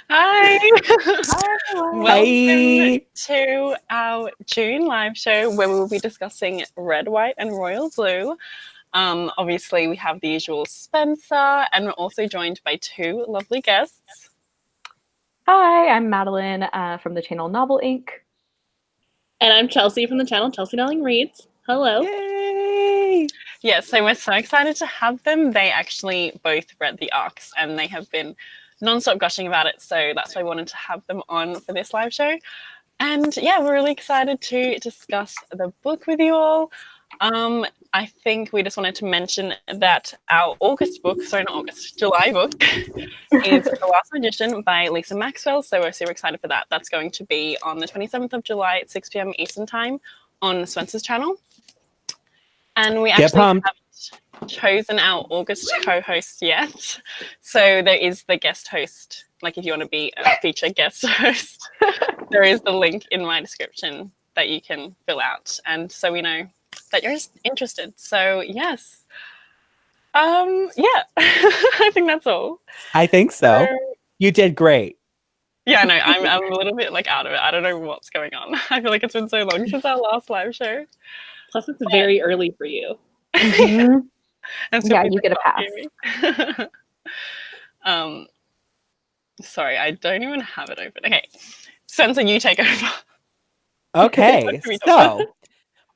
Hi. Welcome to our June live show where we will be discussing Red, White, and Royal Blue. Obviously, we have the usual Spencer, and we're also joined by two lovely guests. Hi, I'm Madeline from the channel Novel Inc. And I'm Chelsea from the channel Chelsea Darling Reads. Hello. Yay! Yeah, so we're so excited to have them. They actually both read the arcs and they have been non-stop gushing about it. So that's why I wanted to have them on for this live show. And yeah, we're really excited to discuss the book with you all. I think we just wanted to mention that our July book is The Last Magician by Lisa Maxwell. So we're super excited for that. That's going to be on the 27th of July at 6 p.m. Eastern Time on Spencer's channel. And we actually haven't chosen our August co-host yet. So there is the guest host. Like if you want to be a featured guest host, there is the link in my description that you can fill out. And so we know that you're interested. So yes. I think that's all. I think so. You did great. Yeah, no, I'm a little bit like out of it. I don't know what's going on. I feel like it's been so long since our last live show. Plus, it's very early for you. Mm-hmm. And so yeah, you get a pass. Sorry, I don't even have it open. Okay, Spencer, you take over. Okay, so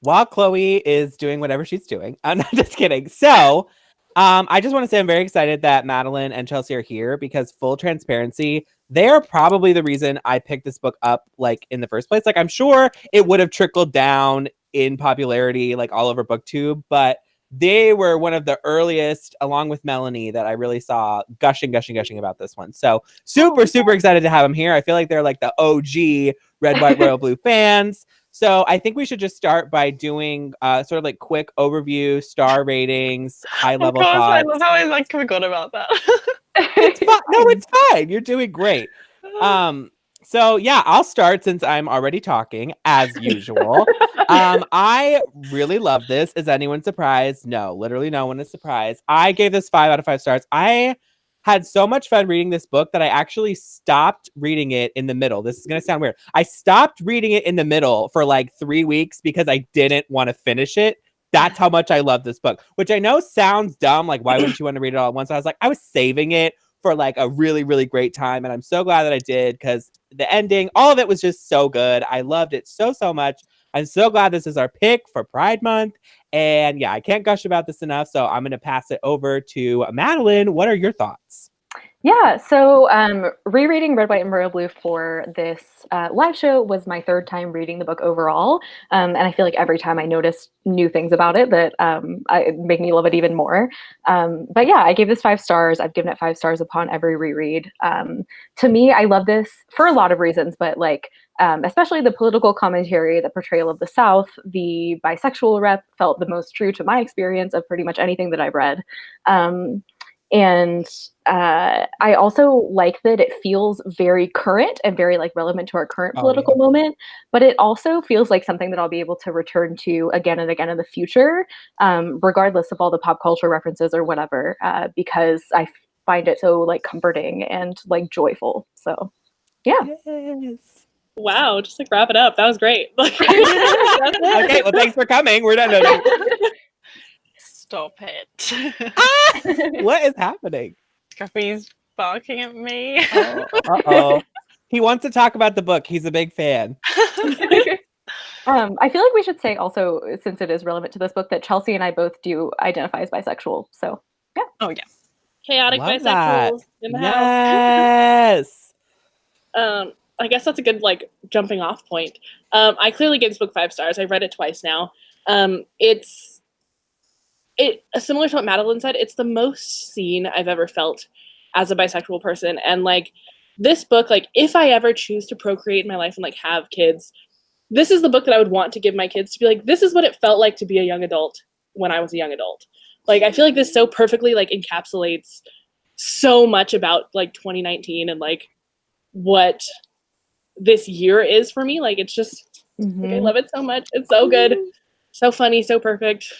while Chloe is doing whatever she's doing, I'm not just kidding. So, I just want to say I'm very excited that Madeline and Chelsea are here because full transparency, they are probably the reason I picked this book up like in the first place. Like I'm sure it would have trickled down in popularity like all over BookTube, but they were one of the earliest, along with Melanie, that I really saw gushing about this one. So super excited to have them here. I feel like they're like the OG Red, White, Royal Blue fans. So I think we should just start by doing sort of like quick overview, star ratings, high level thoughts. I love how I forgot about that. It's fine. No, it's fine. You're doing great. So yeah, I'll start since I'm already talking as usual. I really love this. Is anyone surprised? No, literally no one is surprised. I gave this 5 out of 5 stars. I had so much fun reading this book that I actually stopped reading it in the middle. This is going to sound weird. I stopped reading it in the middle for like 3 weeks because I didn't want to finish it. That's how much I love this book, which I know sounds dumb. Like, why wouldn't you want to read it all at once? I was like, I was saving it for like a really, really great time. And I'm so glad that I did because the ending, all of it was just so good. I loved it so much. I'm so glad this is our pick for Pride Month. And yeah, I can't gush about this enough. So I'm going to pass it over to Madeline. What are your thoughts? Yeah, so rereading Red, White, and Royal Blue for this live show was my third time reading the book overall. And I feel like every time I notice new things about it that make me love it even more. But yeah, I gave this 5 stars. I've given it 5 stars upon every reread. To me, I love this for a lot of reasons, but like especially the political commentary, the portrayal of the South, the bisexual rep felt the most true to my experience of pretty much anything that I've read. And I also like that it feels very current and very like relevant to our current political moment, but it also feels like something that I'll be able to return to again and again in the future, regardless of all the pop culture references or whatever, because I find it so like comforting and like joyful. So yeah. Yes. Wow, just like wrap it up. That was great. Okay, well thanks for coming. We're done. Stop it. What is happening? Scruffy's barking at me. Uh-oh. He wants to talk about the book. He's a big fan. I feel like we should say also, since it is relevant to this book, that Chelsea and I both do identify as bisexual. So yeah. Oh yeah. Chaotic Love bisexuals in the house. Yes. I guess that's a good like jumping off point. I clearly gave this book 5 stars. I read it twice now. It's similar to what Madeline said, it's the most seen I've ever felt as a bisexual person. And like this book, like if I ever choose to procreate in my life and like have kids, this is the book that I would want to give my kids to be like, this is what it felt like to be a young adult when I was a young adult. Like, I feel like this so perfectly like encapsulates so much about like 2019 and like what this year is for me. Like, it's just, like, I love it so much. It's so good. So funny, so perfect.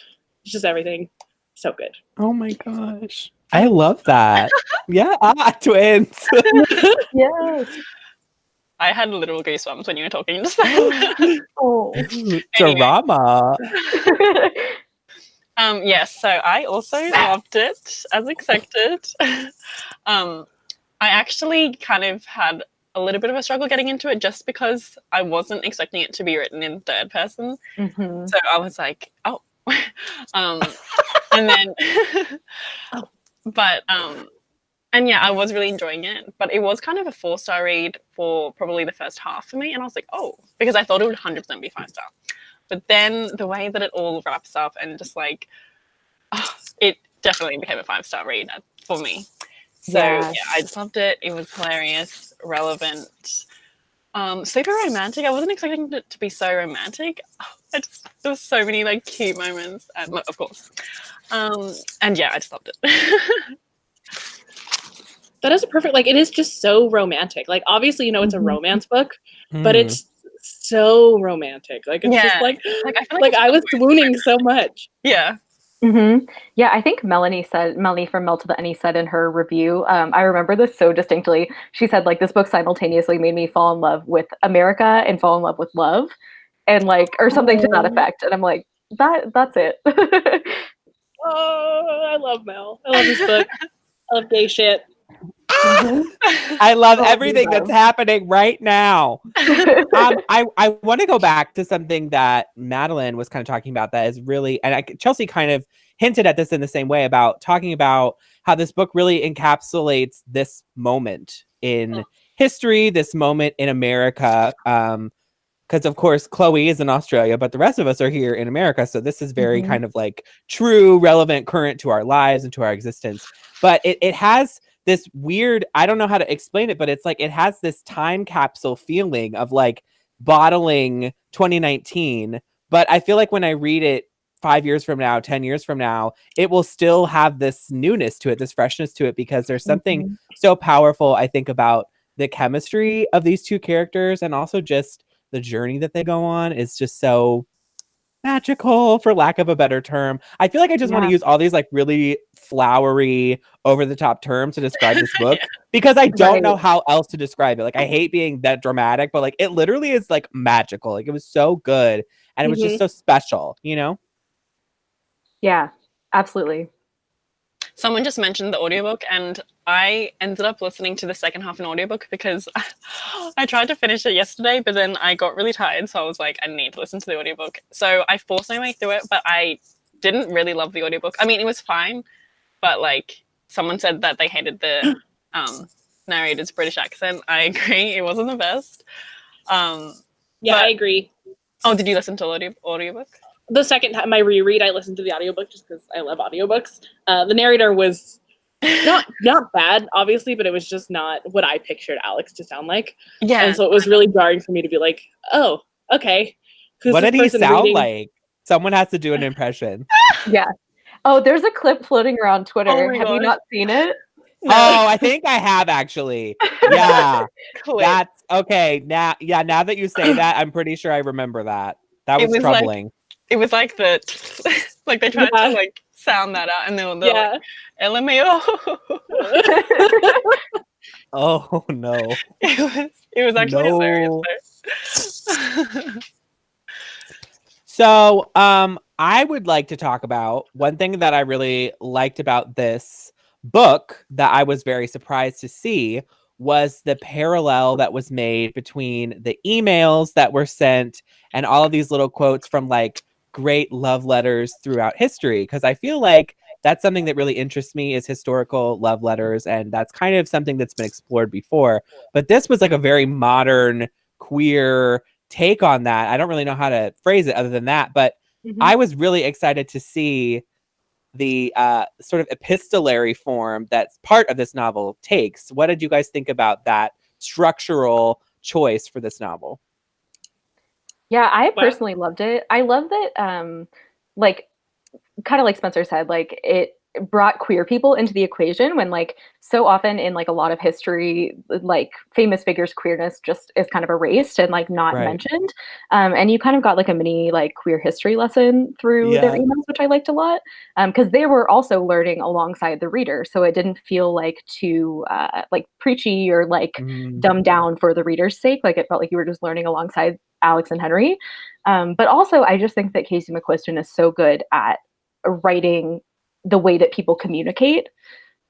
It's just everything. So good. Oh my gosh. I love that. Yeah, twins. Yes. I had literal goosebumps when you were talking just then. Oh. Drama. Yes, so I also loved it as expected. I actually kind of had a little bit of a struggle getting into it just because I wasn't expecting it to be written in third person. Mhm. So I was like, oh. And then, but, and yeah, I was really enjoying it, but it was kind of a 4-star read for probably the first half for me. And I was like, oh, because I thought it would 100% be 5-star. But then the way that it all wraps up and just like, oh, it definitely became a 5-star read for me. So yeah, I just loved it. It was hilarious, relevant, super romantic. I wasn't expecting it to be so romantic. There was so many like cute moments, and of course, and yeah, I just loved it. That is a perfect, like, it is just so romantic. Like, obviously, it's a romance book, but it's so romantic. Like, it's just like I feel like I was swooning so much. Yeah. Yeah, I think Melanie from Mel to the Any said in her review, I remember this so distinctly. She said, like, this book simultaneously made me fall in love with America and fall in love with love, and like, or something to that effect. And I'm like, that's it. Oh, I love Mel. I love this book. I love gay shit. I love everything that's happening right now. I want to go back to something that Madeline was kind of talking about that is really, and Chelsea kind of hinted at this in the same way about talking about how this book really encapsulates this moment in history, this moment in America. Because of course Chloe is in Australia, but the rest of us are here in America. So this is very kind of like true, relevant, current to our lives and to our existence. But it has this weird, I don't know how to explain it, but it's like it has this time capsule feeling of like bottling 2019. But I feel like when I read it 5 years from now, 10 years from now, it will still have this newness to it, this freshness to it, because there's something so powerful, I think, about the chemistry of these two characters, and also just the journey that they go on is just so magical, for lack of a better term. I feel like I just want to use all these like really flowery, over the top terms to describe this book because I don't know how else to describe it. Like, I hate being that dramatic, but like it literally is like magical. Like, it was so good and it was just so special, Yeah, absolutely. Someone just mentioned the audiobook, and I ended up listening to the second half in audiobook because I tried to finish it yesterday, but then I got really tired, so I was like, I need to listen to the audiobook. So I forced my way through it, but I didn't really love the audiobook. I mean, it was fine, but like someone said that they hated the narrator's British accent. I agree, it wasn't the best. I agree. Oh, did you listen to audiobook? The second time I reread, I listened to the audiobook just because I love audiobooks. The narrator was not bad, obviously, but it was just not what I pictured Alex to sound like. Yeah. And so it was really jarring for me to be like, oh, okay. What did he sound like? Someone has to do an impression. Yeah. Oh, there's a clip floating around Twitter. Oh my Have you gosh. not seen it? No. Oh, I think I have actually. Yeah. That's okay. Now that you say that, I'm pretty sure I remember that. That was troubling. It was like the like they tried to like sound that out, and they're like LMAO. Oh no. It was actually hilarious. So I would like to talk about one thing that I really liked about this book that I was very surprised to see was the parallel that was made between the emails that were sent and all of these little quotes from like great love letters throughout history. Because I feel like that's something that really interests me, is historical love letters. And that's kind of something that's been explored before. But this was like a very modern, queer take on that. I don't really know how to phrase it other than that. But I was really excited to see the sort of epistolary form that's part of this novel takes. What did you guys think about that structural choice for this novel? Yeah, I personally loved it. I love that, like, kind of like Spencer said, like, it brought queer people into the equation when like so often in like a lot of history, like famous figures queerness just is kind of erased and like not Right. mentioned. And you kind of got like a mini like queer history lesson through their Yeah. emails, which I liked a lot, because they were also learning alongside the reader, so it didn't feel like too like preachy or like Mm, dumbed down for the reader's sake. Like it felt like you were just learning alongside Alex and Henry. But also I just think that Casey McQuiston is so good at writing the way that people communicate.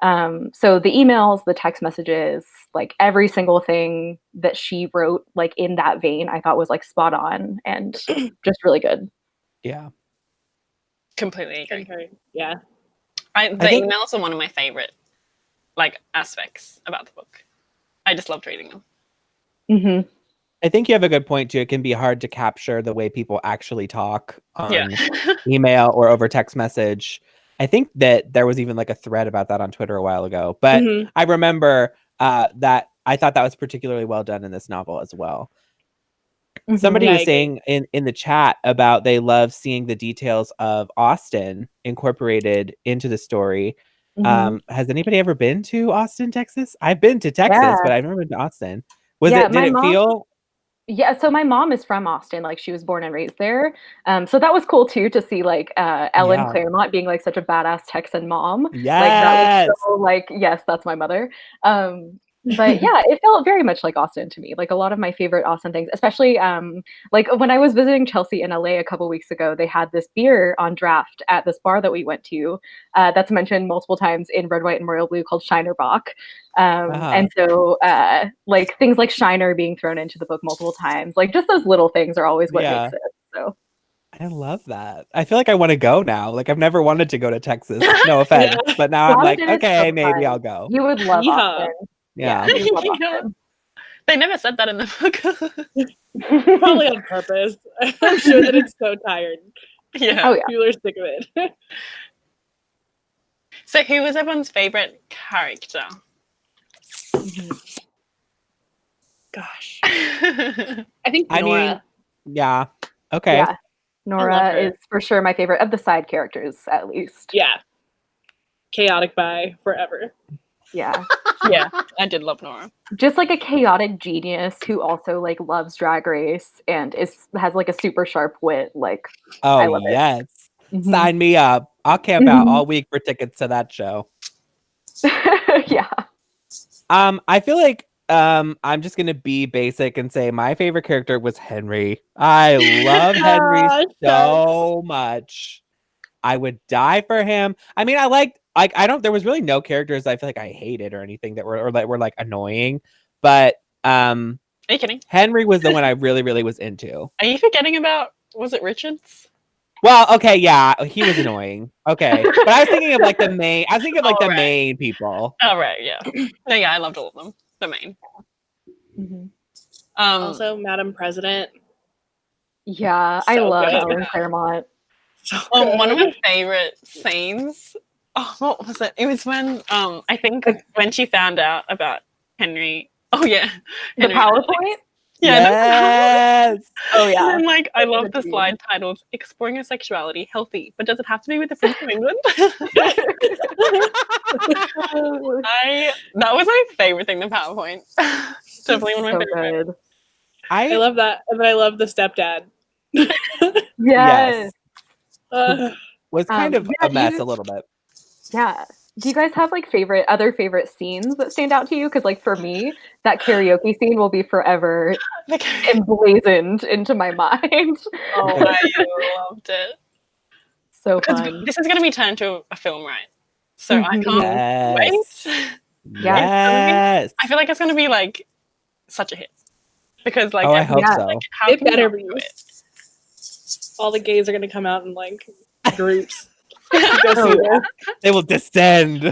So the emails, the text messages, like every single thing that she wrote, like in that vein, I thought was like spot on and just really good. yeah. Completely agree. Okay. Yeah. The think- emails are one of my favorite like aspects about the book. I just loved reading them. Mm-hmm. I think you have a good point too. It can be hard to capture the way people actually talk on Yeah. email or over text message. I think that there was even like a thread about that on Twitter a while ago. But Mhm. I remember that I thought that was particularly well done in this novel as well. Mm-hmm. Somebody Yeah, I was agree. saying in the chat about they love seeing the details of Austin incorporated into the story. Mm-hmm. Has anybody ever been to Austin, Texas? I've been to Texas, Yeah. but I've never been to Austin. Did My it mom, feel yeah, so my mom is from Austin, like she was born and raised there. So that was cool too to see like Ellen Yeah. Claremont being like such a badass Texan mom. Like that Yes. was so like, yes, that's my mother. But yeah, it felt very much like Austin to me. Like a lot of my favorite Austin things, especially like when I was visiting Chelsea in LA a couple weeks ago, they had this beer on draft at this bar that we went to that's mentioned multiple times in Red, White, and Royal Blue called Shiner Bock. And so like things like Shiner being thrown into the book multiple times, like just those little things are always what Yeah. makes it. So I love that. I feel like I want to go now. Like I've never wanted to go to Texas. No offense, Yeah. but now I'm like, Austin is so okay, maybe fun. I'll go. You would love Yeehaw. Austin. Yeah. you'd love Yeah. Austin. They never said that in the book. Probably on purpose. I'm sure that it's so tired. Yeah. Oh yeah. People are sick of it. So who was everyone's favorite character? Gosh. I I think I Nora. mean, yeah. Okay. Yeah. Nora her. is for sure my favorite of the side characters, at least. Yeah. Chaotic by forever. Yeah. Yeah, I did love Nora. Just like a chaotic genius who also like loves Drag Race and has like a super sharp wit. Like I Oh love it. yes. Mhm. Sign me up. I'll camp out Mhm. all week for tickets to that show. Yeah. I feel like I'm just gonna be basic and say my favorite character was Henry. I love Henry so much. I would die for him. I mean, I liked like I don't there was really no characters I feel like I hated or anything that were like annoying. But Are you kidding? Henry was the one I really, really was into. Are you forgetting about, was it Richards? Well, okay, yeah, he was annoying. Okay. But I was thinking of like the Right. main people. Oh, right, yeah. No, yeah, I loved all of them. The main. Mhm. Also, Madam President. Yeah, I So love good. Ellen Claremont. So One of my good. favorite scenes. Oh, what was it? It was when I think when she found out about Henry. Oh yeah, The Henry PowerPoint? Yeah. Yes. Oh yeah. And like I love the Good slide titled "Exploring Your Sexuality, Healthy, but does it have to be with the Prince of England?" That was my favorite thing. The PowerPoint. Definitely one of my So favorite. good. I love that. And then I love the stepdad. Yes. Was kind of yeah, a mess a little bit. Yeah. Do you guys have like other favorite scenes that stand out to you? Because like for me, that karaoke scene will be forever emblazoned into my mind. Oh, I loved it. So Because fun. this is going to be turned to a film, right? So I Mhm. can't Yes. wait. Yes. I feel like it's going to be like such a hit because like I hope yeah. so. like, how It can you better not be. do it? All the gays are going to come out in like groups. Oh, yeah. They will descend.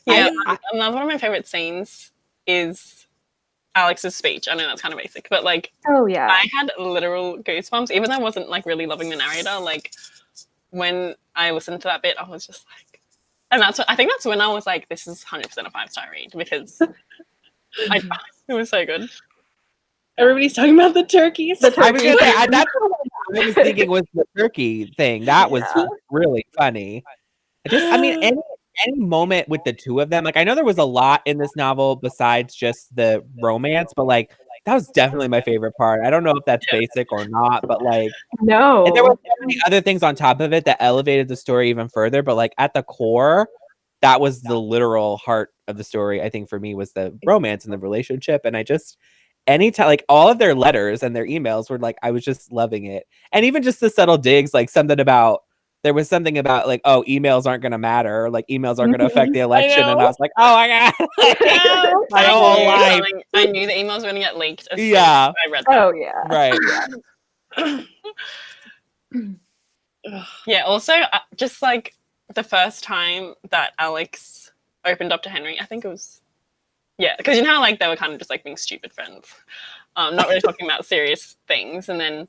Yeah, I- another one of my favorite scenes is Alex's speech. I know that's kind of basic, but like Oh yeah. I had literal goosebumps, even though I wasn't like really loving the narrator. Like when I listened to that bit, I was just like, and I think that's when I was like, this is 100% a 5-star read because it was so good. Everybody's talking about the turkeys. The I was gonna say that's I was thinking was the turkey thing. That was really funny. I mean, any moment with the two of them, like I know there was a lot in this novel besides just the romance, but like that was definitely my favorite part. I don't know if that's basic or not, but like No. and there were so many other things on top of it that elevated the story even further, but like at the core, that was the literal heart of the story. I think for me was the romance and the relationship, and I just anytime like all of their letters and their emails were like I was just loving it, and even just the subtle digs, like there was something about like, oh, emails aren't going to matter, like emails aren't going to affect the election, and I was like, oh my god, my whole life. I knew the emails were going to get leaked. As soon Yeah, as I read that. Oh yeah. right. Yeah. Also, just like the first time that Alex opened up to Henry, I think it was because you know how like they were kind of just like being stupid friends, not really talking about serious things, and then.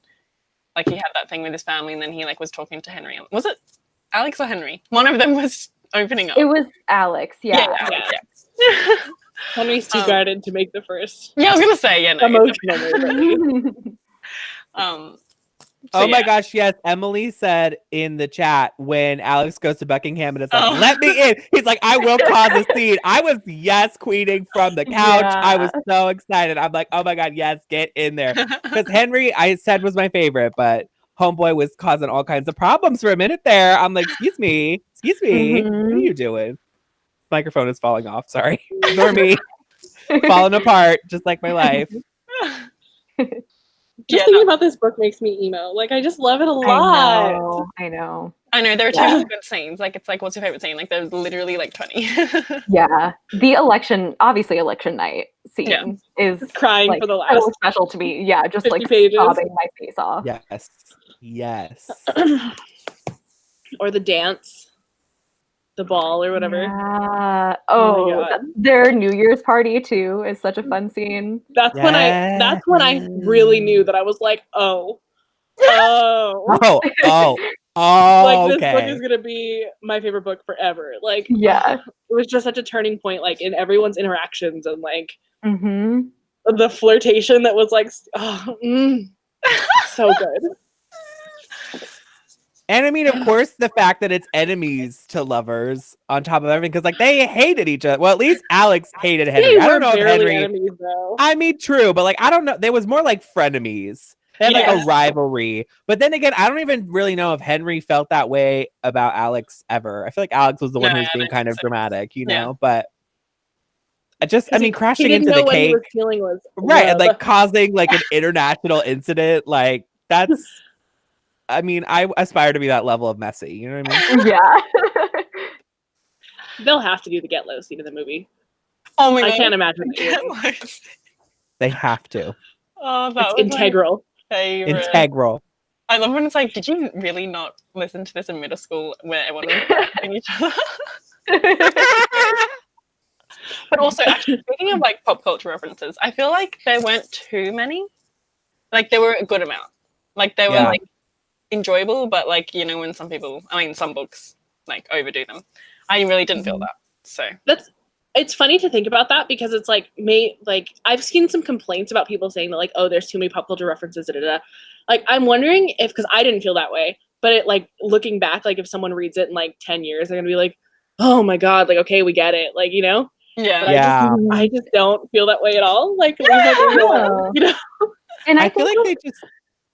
Like he had that thing with his family, and then he like was talking to Henry. Was it Alex or Henry? One of them was opening up. It was Alex. Yeah. Yeah. Henry's too guarded to make the first. Yeah, I was gonna say no. Emotional. Oh my gosh, yes. Emily said in the chat when Alex goes to Buckingham and it's like, let me in. He's like, I will cause a scene. I was queening from the couch. Yeah. I was so excited. I'm like, oh my God, yes, get in there. Because Henry, I said, was my favorite, but homeboy was causing all kinds of problems for a minute there. I'm like, excuse me. Mm-hmm. What are you doing? Microphone is falling off. Sorry. Ignore me. Falling apart, just like my life. Just thinking about this book makes me emo. Like, I just love it a lot. I know. There are too many good scenes. Like, it's like, what's your favorite scene? Like, there's literally like 20. Yeah. The election night scene is crying like, for the last. So special to me. Yeah, just like pages. sobbing my face off. Yes. Or the dance. The ball or whatever. Yeah. Oh, their New Year's party too is such a fun scene. That's when I really knew that I was like, oh. Like this book is gonna be my favorite book forever. Like, it was just such a turning point, like in everyone's interactions and like the flirtation that was like, so good. And I mean, of course, the fact that it's enemies to lovers on top of everything, because like they hated each other. Well, at least Alex hated Henry. I don't know if Henry. Enemies, though. I mean, true, but like I don't know. There was more like frenemies. They had like a rivalry. But then again, I don't even really know if Henry felt that way about Alex ever. I feel like Alex was the one who was being kind of dramatic, you know. But crashing into the cake, what he was feeling was and like causing like an international incident, like that's. I mean, I aspire to be that level of messy. You know what I mean? Yeah. They'll have to do the get low scene in the movie. Oh my God. I can't imagine. They have to. Oh, that was integral. Integral. I love when it's like, did you really not listen to this in middle school where everyone was correcting each other? But also, actually, speaking of like pop culture references, I feel like there weren't too many. Like there were a good amount. Like they were like enjoyable, but like, you know, when some books like overdo them. I really didn't feel that. So it's funny to think about that because it's like I've seen some complaints about people saying that like, oh, there's too many pop culture references, Like I'm wondering if, because I didn't feel that way, but it like looking back, like if someone reads it in like 10 years, they're gonna be like, oh my God, like okay, we get it, like, you know. I just don't feel that way at all. Like, you know. And I feel like they just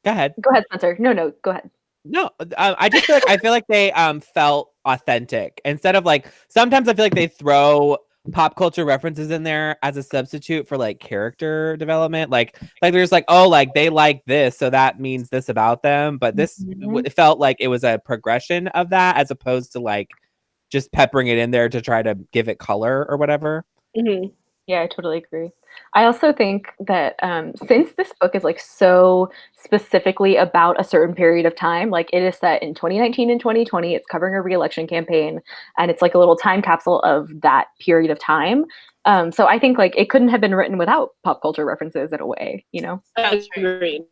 go ahead, Spencer. No, go ahead. No, I just feel like they felt authentic instead of like sometimes I feel like they throw pop culture references in there as a substitute for like character development. Like there's like, oh, like they like this, so that means this about them. But this it felt like it was a progression of that as opposed to like just peppering it in there to try to give it color or whatever. Mm-hmm. Yeah, I totally agree. I also think that since this book is like so specifically about a certain period of time, like it is set in 2019 and 2020, it's covering a re-election campaign, and it's like a little time capsule of that period of time. So I think like it couldn't have been written without pop culture references in a way, you know? That's great.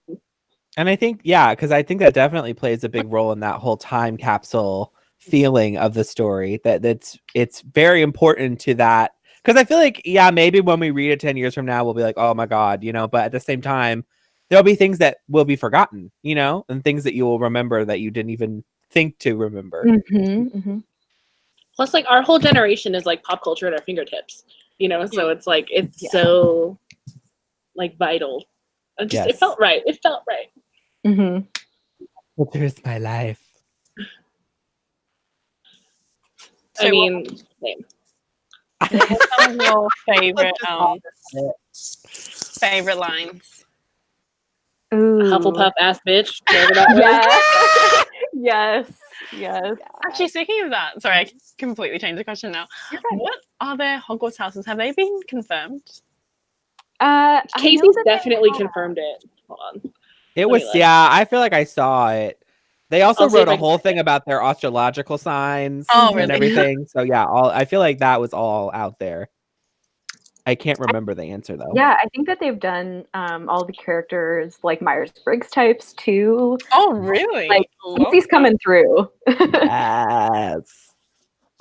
And I think, because I think that definitely plays a big role in that whole time capsule feeling of the story, that it's very important to that. Because I feel like, maybe when we read it 10 years from now, we'll be like, oh my God, you know, but at the same time, there'll be things that will be forgotten, you know, and things that you will remember that you didn't even think to remember. Plus, like, our whole generation is like pop culture at our fingertips, you know, so it's like so like vital. And just it felt right. It felt right. Well, there's my life. So I mean, same. what are some of your favorite lines? Ooh. Hufflepuff ass bitch. Whatever that was. Yes. Actually, speaking of that, sorry, I completely changed the question now. What other Hogwarts houses have they been confirmed? Casey's definitely confirmed it. Hold on. It was I feel like I saw it. They also I'll see wrote if a I can whole find thing about their astrological signs Oh, and really? everything. So yeah, I feel like that was all out there. I can't remember the answer though. Yeah, I think that they've done all the characters like Myers-Briggs types too. Oh, really? Like Casey's coming through. Yes.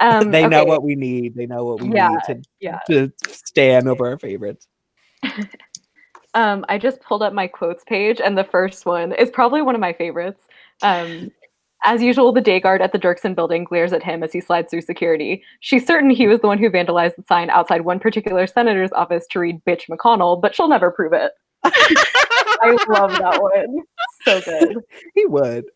They know what we need. They know what we need to stand over our favorites. I just pulled up my quotes page, and the first one is probably one of my favorites. As usual, the day guard at the Dirksen building glares at him as he slides through security. She's certain he was the one who vandalized the sign outside one particular senator's office to read "Bitch McConnell," but she'll never prove it. I love that one. So good. He would.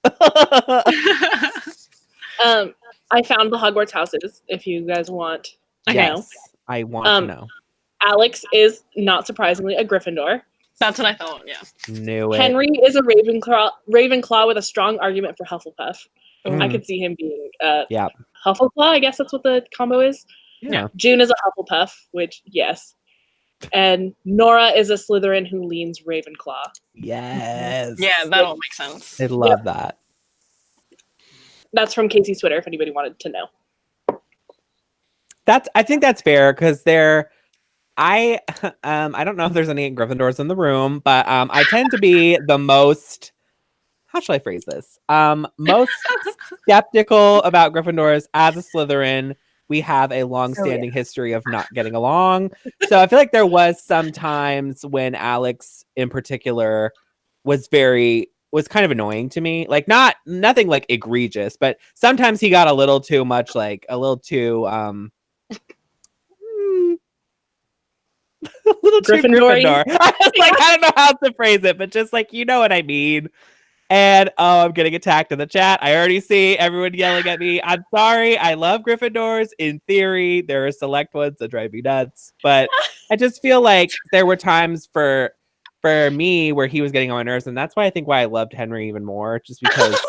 I found the Hogwarts houses. If you guys want to know, I want to know. Alex is not surprisingly a Gryffindor. That's what I thought. Yeah. Knew it. Henry is a Ravenclaw with a strong argument for Hufflepuff. I could see him being Hufflepuff. I guess that's what the combo is. Yeah. June is a Hufflepuff, which yes. And Nora is a Slytherin who leans Ravenclaw. Yes. Yeah, that all makes sense. I love that. That's from Casey's Twitter, if anybody wanted to know. I think that's fair because I don't know if there's any Gryffindors in the room, but I tend to be the most, how shall I phrase this? Most skeptical about Gryffindors. As a Slytherin, we have a long-standing history of not getting along. So I feel like there was some times when Alex in particular was kind of annoying to me. Like nothing like egregious, but sometimes he got a little too much, like a little too a little too Gryffindor. I was like, I don't know how to phrase it, but just like, you know what I mean. And I'm getting attacked in the chat. I already see everyone yelling at me. I'm sorry. I love Gryffindors. In theory, there are select ones that drive me nuts. But I just feel like there were times for me where he was getting on my nerves. And that's why I loved Henry even more. Just because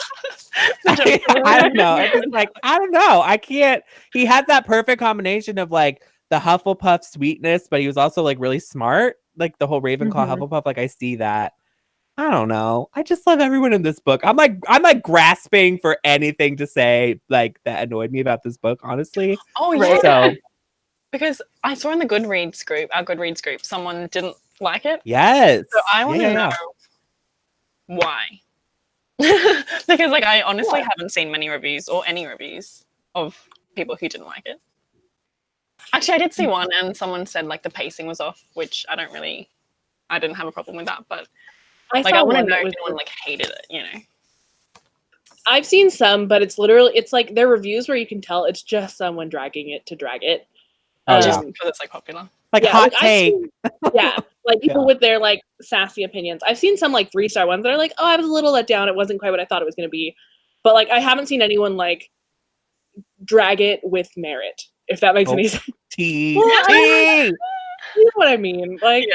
I don't know. It's just like, I don't know. I can't. He had that perfect combination of like the Hufflepuff sweetness, but he was also like really smart. Like the whole Ravenclaw Hufflepuff. Like I see that. I don't know. I just love everyone in this book. I'm like grasping for anything to say like that annoyed me about this book, honestly. Oh yeah. So, because I saw in the Goodreads group, our Goodreads group, someone didn't like it. yes. So I want to know why. Because like I honestly haven't seen many reviews or any reviews of people who didn't like it. Actually, I did see one, and someone said like the pacing was off, which I didn't have a problem with that, but I want to know if anyone like hated it, you know. I've seen some, but it's like their reviews where you can tell it's just someone dragging it to drag it. Just because it's like popular. Like hot take. Like people with their like sassy opinions. I've seen some like 3-star ones that are like, oh, I was a little let down. It wasn't quite what I thought it was going to be. But like I haven't seen anyone like drag it with merit, if that makes any sense. You know what I mean? Like,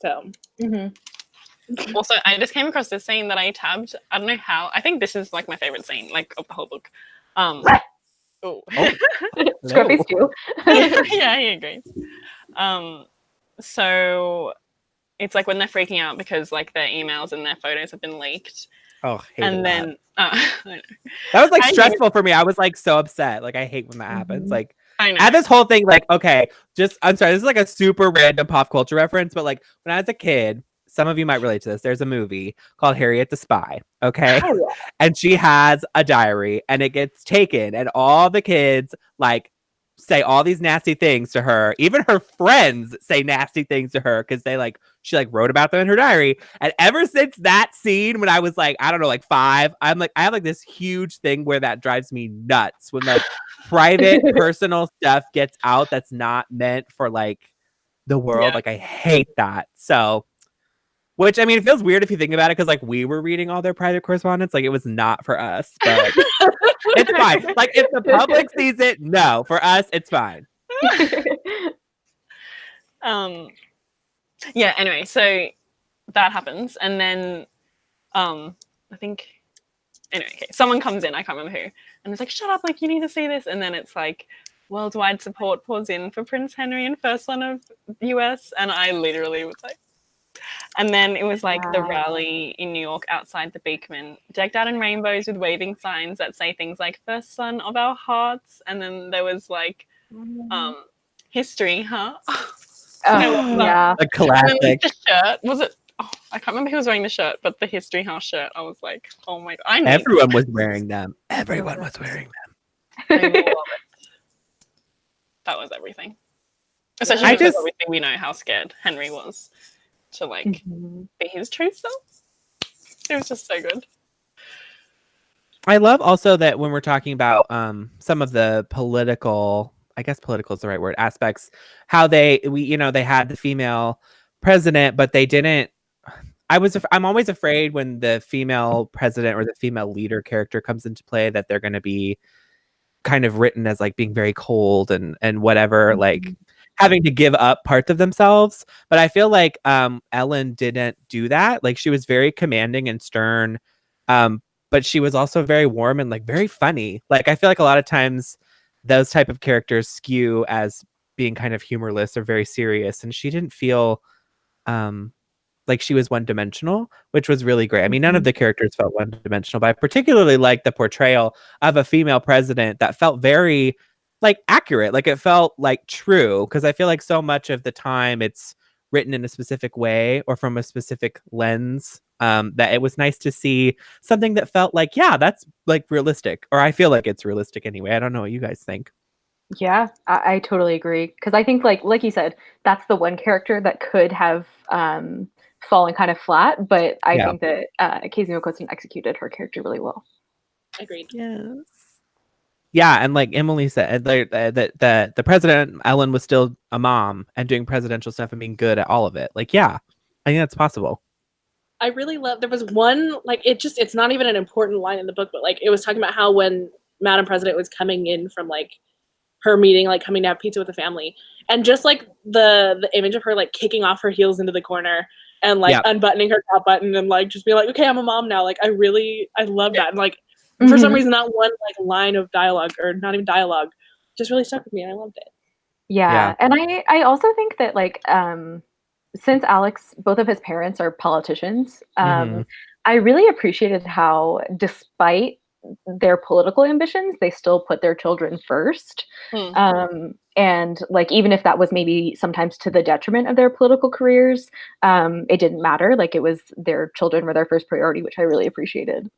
so. Also, I just came across this scene that I tabbed. I don't know how. I think this is like my favorite scene, like of the whole book. Scruffy's too. Yeah, he agrees. So it's like when they're freaking out because like their emails and their photos have been leaked. And then that was like stressful for me. I was like so upset. Like I hate when that happens. Like I know. I had this whole thing like, okay, I'm sorry, this is like a super random pop culture reference, but like when I was a kid, some of you might relate to this. There's a movie called Harriet the Spy, okay? And she has a diary and it gets taken and all the kids like say all these nasty things to her. Even her friends say nasty things to her because she wrote about them in her diary. And ever since that scene, when I was like, I don't know, like 5, I'm like, I have like this huge thing where that drives me nuts when like private, personal stuff gets out that's not meant for like the world. Yeah. Like I hate that. So, which I mean, it feels weird if you think about it because like we were reading all their private correspondence, like it was not for us, but it's fine. Like if the public sees it, no, for us, it's fine. Yeah, anyway, so that happens, and then I think anyway, okay, someone comes in, I can't remember who, and it's like, shut up, like you need to see this, and then it's like worldwide support pours in for Prince Henry and first son of US, and I literally was like, and then it was like the rally in New York outside the Beekman, decked out in rainbows with waving signs that say things like first son of our hearts, and then there was like history, huh? Yeah. A classic. And then the shirt, was it? Oh, I can't remember who was wearing the shirt, but the History House shirt, I was like, oh my god, I need Everyone was wearing them. Everyone was wearing them. I love it. That was everything. Especially because obviously we know how scared Henry was to like be his true self. It was just so good. I love also that when we're talking about some of the political, I guess political is the right word, aspects, how they had the female president, but they didn't. I'm always afraid when the female president or the female leader character comes into play that they're going to be kind of written as like being very cold and whatever, like having to give up parts of themselves. But I feel like Ellen didn't do that. Like she was very commanding and stern, but she was also very warm and like very funny. Like I feel like a lot of times those type of characters skew as being kind of humorless or very serious, and she didn't feel like she was one-dimensional, which was really great. I mean, none of the characters felt one-dimensional, but I particularly liked the portrayal of a female president that felt very like accurate. Like it felt like true, because I feel like so much of the time it's written in a specific way or from a specific lens, that it was nice to see something that felt like, yeah, that's like realistic, or I feel like it's realistic anyway. I don't know what you guys think. Yeah, I totally agree. Because I think like you said, that's the one character that could have fallen kind of flat, but I think that Casey McQuiston executed her character really well. Agreed. Yes. Yeah, and like Emily said, that the president, Ellen, was still a mom and doing presidential stuff and being good at all of it. Like, yeah, I think that's possible. I really love, there was one, like, it's not even an important line in the book, but like, it was talking about how when Madam President was coming in from like her meeting, like coming to have pizza with the family, and just like the image of her like kicking off her heels into the corner and like unbuttoning her top button and like just being like, okay, I'm a mom now. Like I love that. And like for some reason that one like line of dialogue, or not even dialogue, just really stuck with me and I loved it. Yeah. And I also think that like since Alex, both of his parents are politicians, I really appreciated how, despite their political ambitions, they still put their children first. And like, even if that was maybe sometimes to the detriment of their political careers, it didn't matter. Like it was, their children were their first priority, which I really appreciated.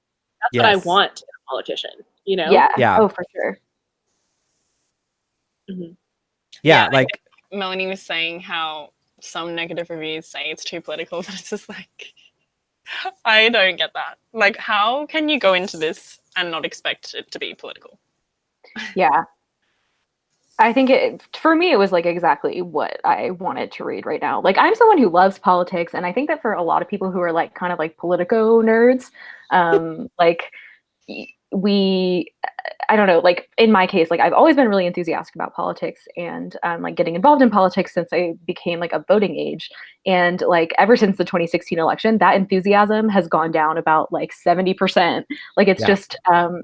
That's what I want in a politician, you know? Yeah. Oh, for sure. Yeah, like Melanie was saying how some negative reviews say it's too political, but it's just like, I don't get that. Like, how can you go into this and not expect it to be political? Yeah. I think for me, it was like exactly what I wanted to read right now. Like, I'm someone who loves politics, and I think that for a lot of people who are like kind of like Politico nerds, like I don't know, like in my case, like I've always been really enthusiastic about politics and like getting involved in politics since I became like of voting age. And like ever since the 2016 election, that enthusiasm has gone down about like 70%. Like it's just,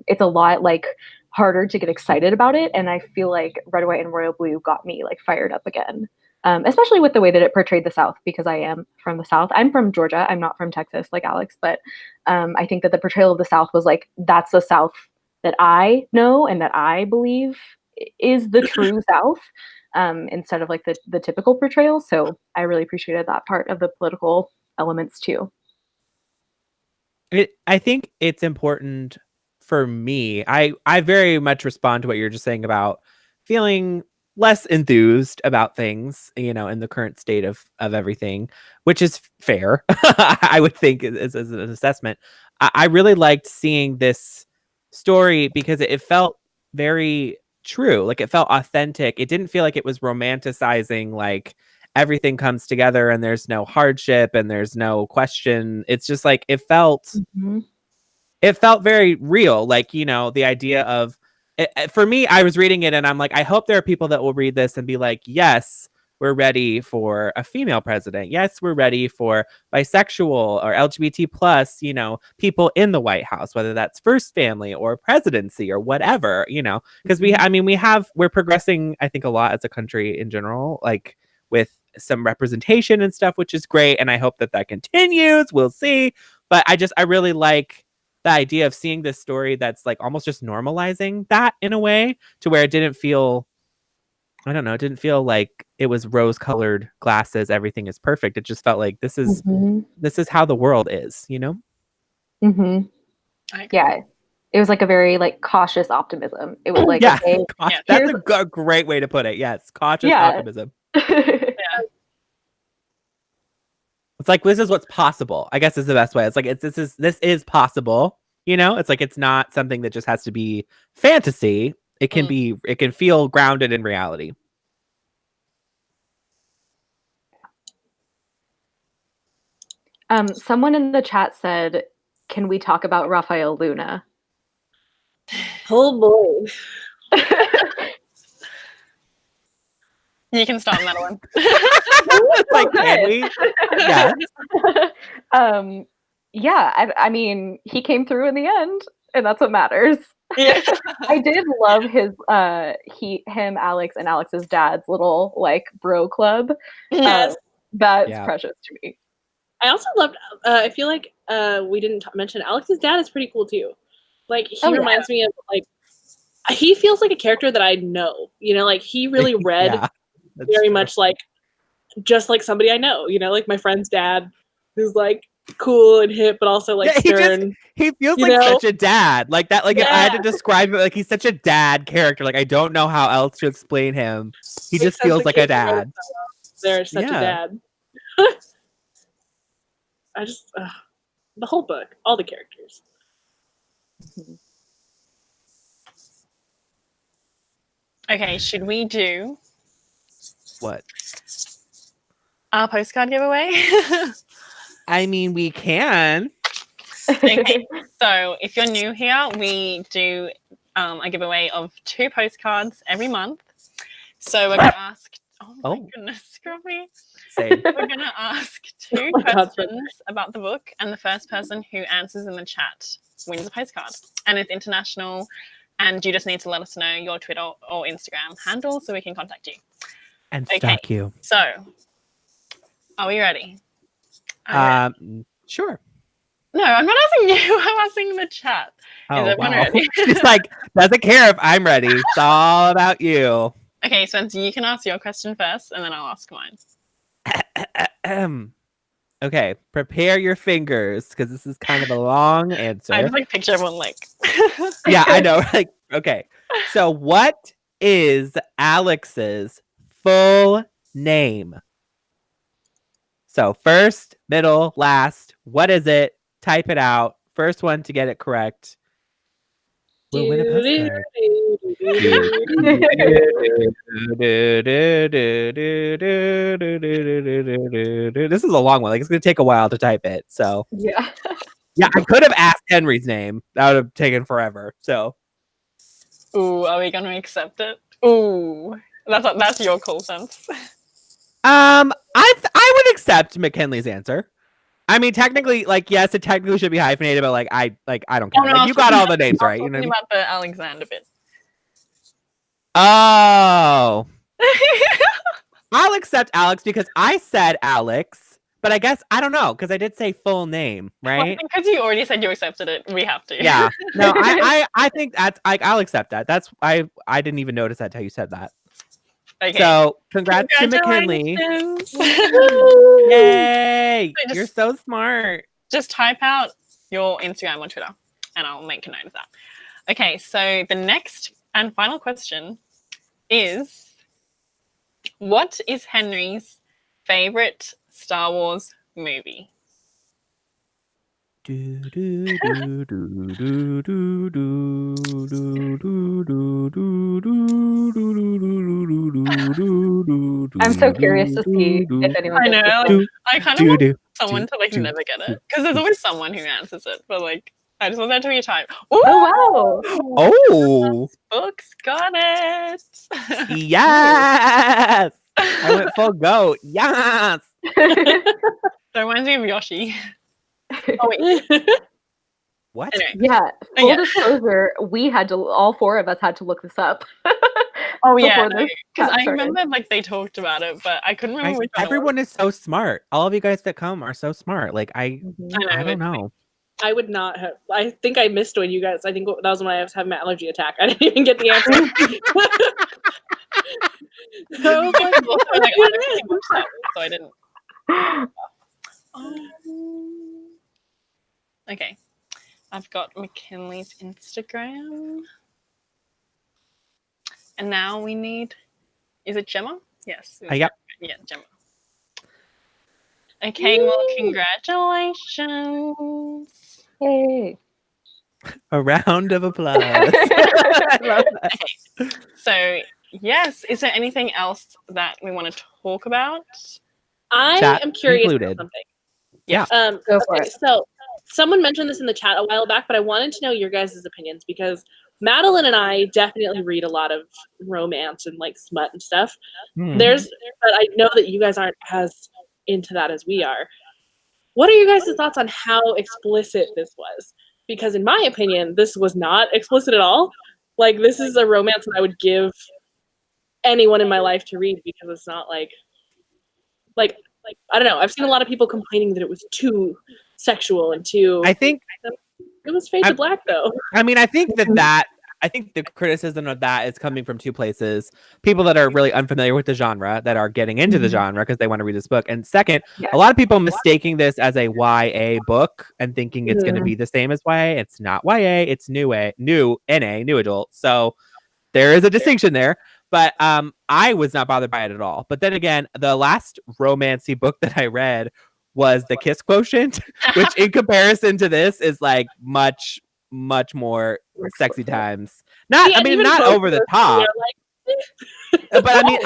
it's a lot like harder to get excited about it. And I feel like Red, White, and Royal Blue got me like fired up again. Especially with the way that it portrayed the South, because I am from the South. I'm from Georgia. I'm not from Texas like Alex, but I think that the portrayal of the South was like, that's the South that I know and that I believe is the true South, instead of like the typical portrayal. So I really appreciated that part of the political elements too. I think it's important for me. I very much respond to what you're just saying about feeling less enthused about things, in the current state of everything, which is fair. I would think as an assessment. I really liked seeing this story because it felt very true. Like, it felt authentic. It didn't feel like it was romanticizing, like everything comes together and there's no hardship and there's no question. It's just like it felt very real. Like, the idea of for me, I was reading it and I'm like, I hope there are people that will read this and be like, yes, we're ready for a female president. Yes, we're ready for bisexual or LGBT plus, people in the White House, whether that's first family or presidency or whatever, because we're progressing, I think, a lot as a country in general, like with some representation and stuff, which is great. And I hope that continues. We'll see. But I really like the idea of seeing this story that's like almost just normalizing that in a way to where it didn't feel, I don't know, it didn't feel like it was rose-colored glasses, everything is perfect. It just felt like this is how the world is, Yeah, it was like a very like cautious optimism. It was like, that's here's a great way to put it. Yes, cautious optimism. It's like, this is what's possible, I guess, is the best way. It's like, this is possible, it's like, it's not something that just has to be fantasy. It can be, it can feel grounded in reality. Someone in the chat said, can we talk about Rafael Luna? Oh boy. You can start on that one. Like, can we? Yeah. I mean, he came through in the end, and that's what matters. Yeah. I did love his him, Alex, and Alex's dad's little like bro club. Yes. That's precious to me. I also loved. I feel like we didn't mention Alex's dad is pretty cool too. Like, he reminds me of, like, he feels like a character that I know. Like, he really read very much like just like somebody I know. Like my friend's dad, who's like cool and hip, but also like stern. He feels like such a dad, like that. Like, if I had to describe it, like, he's such a dad character. Like, I don't know how else to explain him. He just feels like a dad. They're such a dad. I just the whole book, all the characters. Okay, should we do what? Our postcard giveaway? I mean, we can. Okay, so if you're new here, we do a giveaway of 2 postcards every month. So we're going to ask, oh my goodness, Scruffy. Same. We're going to ask 2 questions about the book, and the first person who answers in the chat wins a postcard. And it's international, and you just need to let us know your Twitter or Instagram handle so we can contact you. And stalk you. So, are we ready? Sure. No, I'm not asking you. I'm asking the chat. Oh, Is everyone ready? It's like, doesn't care if I'm ready. It's all about you. Okay, Spencer, you can ask your question first, and then I'll ask mine. Okay, prepare your fingers, because this is kind of a long answer. I just like picture everyone like. Yeah, I know. Like, okay. So, what is Alex's full name? So, first, middle, last. What is it? Type it out. First one to get it correct will win a postcard. This is a long one. Like, it's gonna take a while to type it. So yeah, I could have asked Henry's name. That would have taken forever. So, ooh, are we gonna accept it? Ooh, that's your call, sense. I would accept McKinley's answer. I mean, technically, like, yes, it technically should be hyphenated, but I don't care. Oh, no, like, you got all the names right. You know about the Alexander bit. Oh. I'll accept Alex because I said Alex, but I guess I don't know because I did say full name, right? Well, because you already said you accepted it, we have to. Yeah. No, I think that's I'll accept that. That's I didn't even notice that till you said that. Okay. So congrats to McKinley. Yay! So you're so smart. Just type out your Instagram or Twitter and I'll make a note of that. Okay, so the next and final question is, What is Henry's favorite Star Wars movie? I'm so curious to see if anyone I gets know. this one. I kind of want someone to like never get it because there's always someone who answers it, but like I just want that to be a time. Ooh, Oh wow! Oh, Books got it. yes! I went full goat. Yes. That reminds me of Yoshi. Oh wait. What? Anyway. Yeah, full disclosure, all four of us had to look this up. Oh yeah, before this because got I started. remember like they talked about it, but I couldn't remember which one. Everyone is so smart. All of you guys that come are so smart. Like I don't know. I would not have. I think I missed when you guys. I think that was when I was having my allergy attack. I didn't even get the answer. So I was like, I don't really watch that, so I didn't. Okay, I've got McKinley's Instagram, and now we need. Is it Gemma? Yes. Yep. Yeah, Gemma. Okay, well, congratulations. Yay! A round of applause. I love that. Okay. So, yes, is there anything else that we want to talk about? I Chat am curious included. about something. Yeah. Go for it. So someone mentioned this in the chat a while back, but I wanted to know your guys' opinions because Madeline and I definitely read a lot of romance and like smut and stuff. Hmm. But I know that you guys aren't as into that as we are. What are you guys' thoughts on how explicit this was? Because in my opinion, this was not explicit at all. Like this is a romance that I would give anyone in my life to read because it's not like I don't know. I've seen a lot of people complaining that it was too sexual and too. I think it was fade to black though. I mean, I think I think the criticism of that is coming from two places. People that are really unfamiliar with the genre that are getting into the genre because they want to read this book. And second, a lot of people mistaking this as a YA book and thinking it's going to be the same as YA. It's not YA, it's new NA, new adult. So there is a distinction there. But I was not bothered by it at all. But then again, the last romancy book that I read was The Kiss Quotient, which in comparison to this is like much more sexy times. Not over the top. But I mean,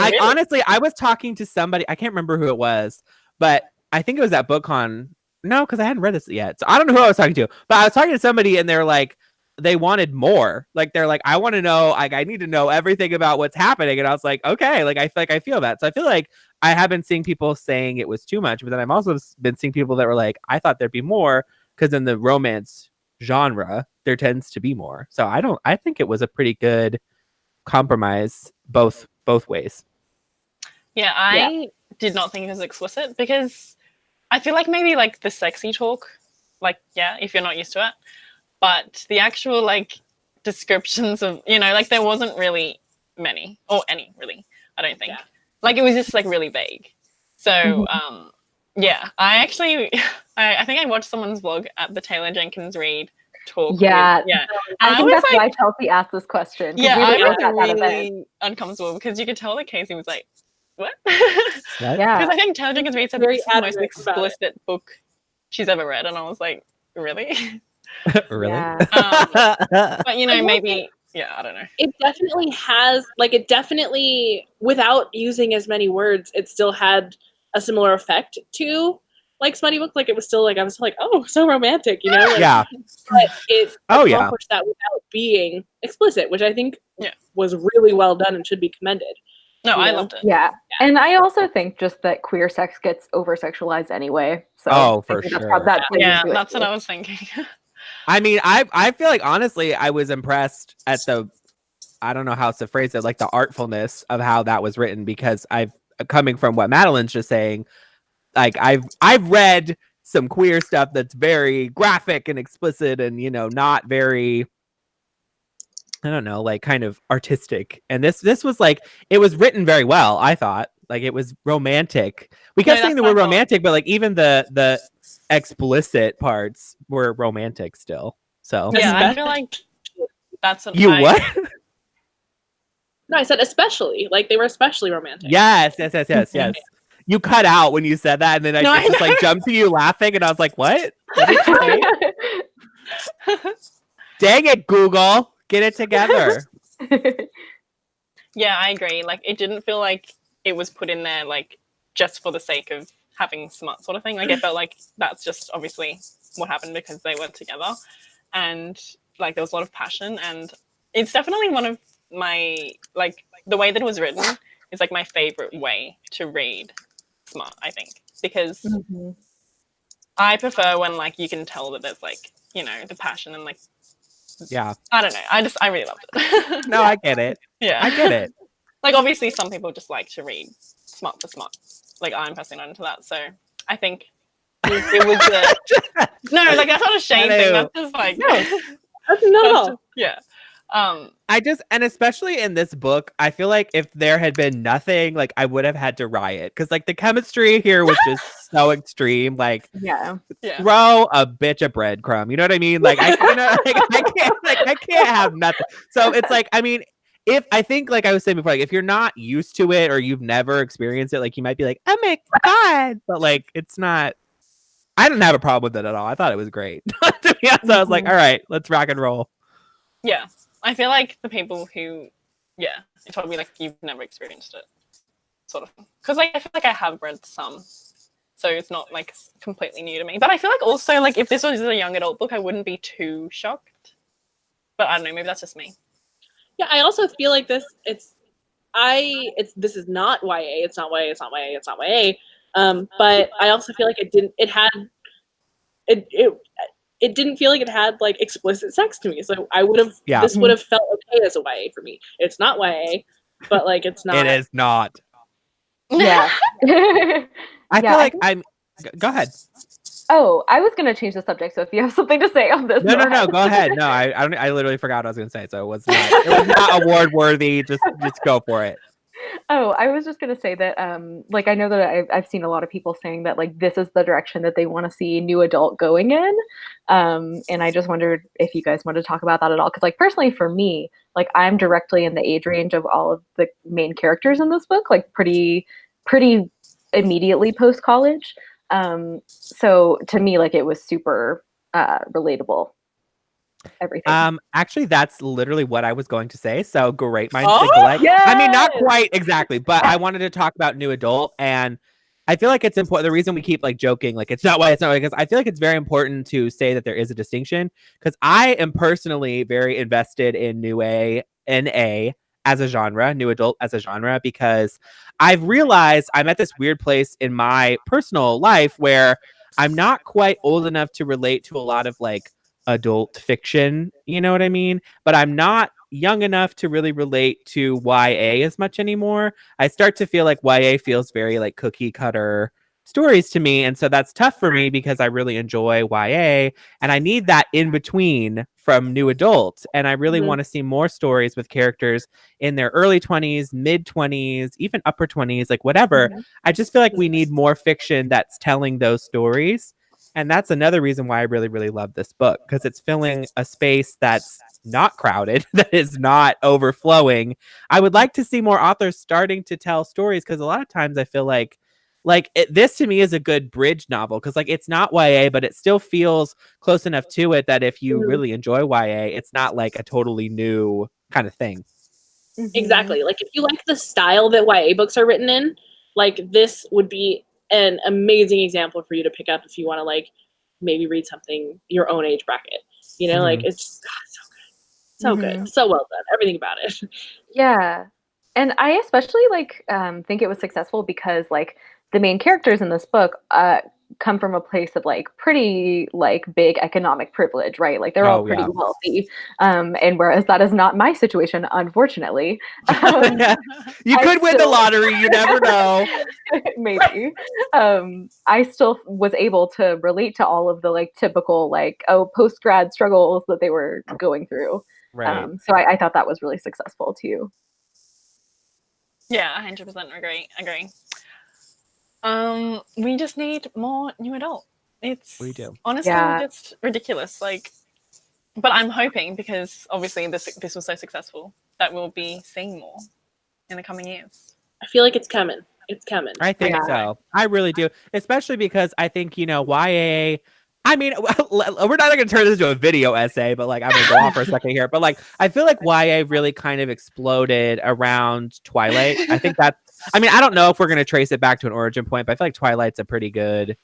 I was talking to somebody, I can't remember who it was, but I think it was at BookCon. No, because I hadn't read this yet. So I don't know who I was talking to. But I was talking to somebody and they're like, they wanted more. Like they're like, I want to know, like I need to know everything about what's happening. And I was like, okay, like I feel that. So I feel like I have been seeing people saying it was too much, but then I've also been seeing people that were like, I thought there'd be more because in the romance genre there tends to be more. So I think it was a pretty good compromise both ways. Yeah, I did not think it was explicit because I feel like maybe like the sexy talk, like if you're not used to it. But the actual like descriptions of, like there wasn't really many or any really, I don't think. Like it was just like really vague. So I actually, I think I watched someone's vlog at the Taylor Jenkins Reid talk. Yeah. I think that's like, why Chelsea asked this question. Yeah, I was really uncomfortable because you could tell that Casey was like, what? Yeah. Because I think Taylor Jenkins Reid said this is the most explicit book she's ever read. And I was like, really? Really? Yeah. But maybe I don't know. It definitely without using as many words, it still had a similar effect to like smutty book. Like it was still like I was like, oh, so romantic, Like, yeah. But it accomplished that without being explicit, which I think was really well done and should be commended. No, I loved it. Yeah. And I also think just that queer sex gets over sexualized anyway. So for sure. That's what I was thinking. I mean, I feel like honestly, I was impressed at I don't know how to phrase it, like the artfulness of how that was written, because coming from what Madeline's just saying, like I've read some queer stuff that's very graphic and explicit and not very, I don't know, like kind of artistic. And this was like, it was written very well, I thought. Like it was romantic. We kept saying the word romantic, but like even the explicit parts were romantic still. So I feel like that's what what? No, I said especially. Like they were especially romantic. Yes. You cut out when you said that, and then No, I I just like jumped to you laughing, and I was like, "What? What did you say?" Dang it, Google, get it together. Yeah, I agree. Like it didn't feel like it was put in there like just for the sake of having smut sort of thing. Like I felt like that's just obviously what happened because they were together, and like there was a lot of passion, and it's definitely one of my like the way that it was written is like my favorite way to read smut, I think, because Mm-hmm. I prefer when like you can tell that there's like, you know, the passion and like Yeah. I don't know. I really loved it. No, I get it. Yeah. I get it. Like obviously some people just like to read smut for smut. Like I'm personally not into that. So I think it was no, like that's not a shame thing. That's just like No. yeah. And especially in this book, I feel like if there had been nothing, like I would have had to riot because like the chemistry here was just so extreme. Like, Yeah. throw a bitch a breadcrumb. You know what I mean? Like, I can't have nothing. So it's like, I mean, if I think, like I was saying before, like if you're not used to it or you've never experienced it, like you might be like, oh my God, but like it's not. I didn't have a problem with it at all. I thought it was great. To be honest, I was like, all right, let's rock and roll. Yeah. I feel like the people who it's probably like you've never experienced it. Sort of. Because like I feel like I have read some. So it's not like completely new to me. But I feel like also like if this was a young adult book, I wouldn't be too shocked. But I don't know, maybe that's just me. Yeah, I also feel like this is not YA, it's not YA. But I also feel like it didn't feel like it had like explicit sex to me. So this would have felt okay as a YA for me. It's not YA, but like it's not. It is not. Yeah. I feel like go ahead. Oh, I was going to change the subject. So if you have something to say on this, No, go ahead. No, I literally forgot what I was going to say. So it was not award worthy. Just go for it. Oh, I was just going to say that, like, I know that I've seen a lot of people saying that, like, this is the direction that they want to see new adult going in. And I just wondered if you guys want to talk about that at all. Because, like, personally for me, like, I'm directly in the age range of all of the main characters in this book, like, pretty immediately post-college. So to me, like, it was super relatable. Everything. Actually, that's literally what I was going to say. So great minds Oh, think alike. yes! I mean, not quite exactly, but I wanted to talk about new adult, and I feel like it's important. The reason we keep like joking, like it's not why, because I feel like it's very important to say that there is a distinction. Because I am personally very invested in NA as a genre, new adult as a genre, because I've realized I'm at this weird place in my personal life where I'm not quite old enough to relate to a lot of like adult fiction, you know what I mean? But I'm not young enough to really relate to YA as much anymore. I start to feel like YA feels very like cookie cutter stories to me. And so that's tough for me because I really enjoy YA and I need that in between from new adults. And I really want to see more stories with characters in their early 20s, mid 20s, even upper 20s, like whatever. I just feel like we need more fiction that's telling those stories. And that's another reason why I really, really love this book, because it's filling a space that's not crowded, that is not overflowing. I would like to see more authors starting to tell stories, because a lot of times I feel like this to me is a good bridge novel, because like it's not YA, but it still feels close enough to it that if you really enjoy YA, it's not like a totally new kind of thing. Exactly. Like if you like the style that YA books are written in, like this would be an amazing example for you to pick up if you want to like maybe read something your own age bracket. You know, like it's so good, so well done, everything about it. Yeah, and I especially like think it was successful because like the main characters in this book come from a place of like pretty like big economic privilege, right? Like they're all pretty wealthy, and whereas that is not my situation, unfortunately. You could win the lottery, you never know. Maybe. I still was able to relate to all of the like typical like post-grad struggles that they were going through. Right. So I thought that was really successful too. Yeah, 100% agree. We just need more new adult. We do. Honestly just ridiculous. Like, but I'm hoping, because obviously this was so successful, that we'll be seeing more in the coming years. I feel like it's coming. It's coming. I think so. I really do. Especially because I think, YA, I mean, we're not going to turn this into a video essay, but like, I'm going to go off for a second here. But like, I feel like YA really kind of exploded around Twilight. I think I don't know if we're going to trace it back to an origin point, but I feel like Twilight's a pretty good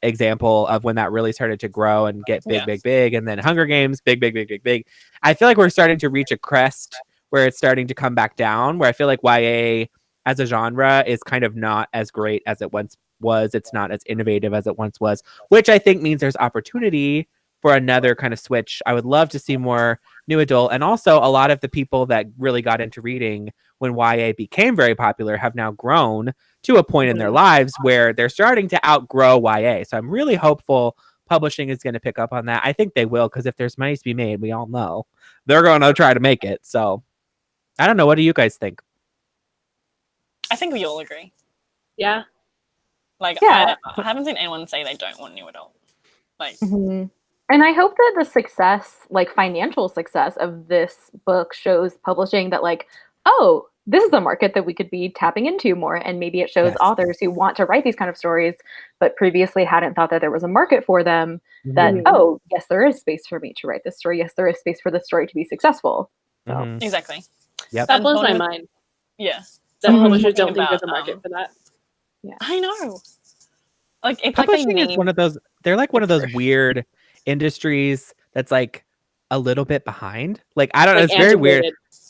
example of when that really started to grow and get big. And then Hunger Games, big. I feel like we're starting to reach a crest where it's starting to come back down, where I feel like YA as a genre is kind of not as great as it once was. It's not as innovative as it once was, which I think means there's opportunity for another kind of switch. I would love to see more new adult. And also a lot of the people that really got into reading when YA became very popular have now grown to a point in their lives where they're starting to outgrow YA. So I'm really hopeful publishing is going to pick up on that. I think they will, because if there's money to be made, we all know they're going to try to make it. So I don't know. What do you guys think? I think we all agree. Yeah. Like, I haven't seen anyone say they don't want new adult. Like, and I hope that the success, like financial success of this book shows publishing that like, oh, this is a market that we could be tapping into more. And maybe it shows authors who want to write these kind of stories, but previously hadn't thought that there was a market for them, that, oh, yes, there is space for me to write this story. Yes, there is space for this story to be successful. So. Exactly. Yep. That blows my mind. Yeah. That publishers don't think there's a market for that. Yeah. I know. Like, it's publishing like they need... is one of those. They're like one of those weird industries that's like a little bit behind. Like, I don't know. It's very weird.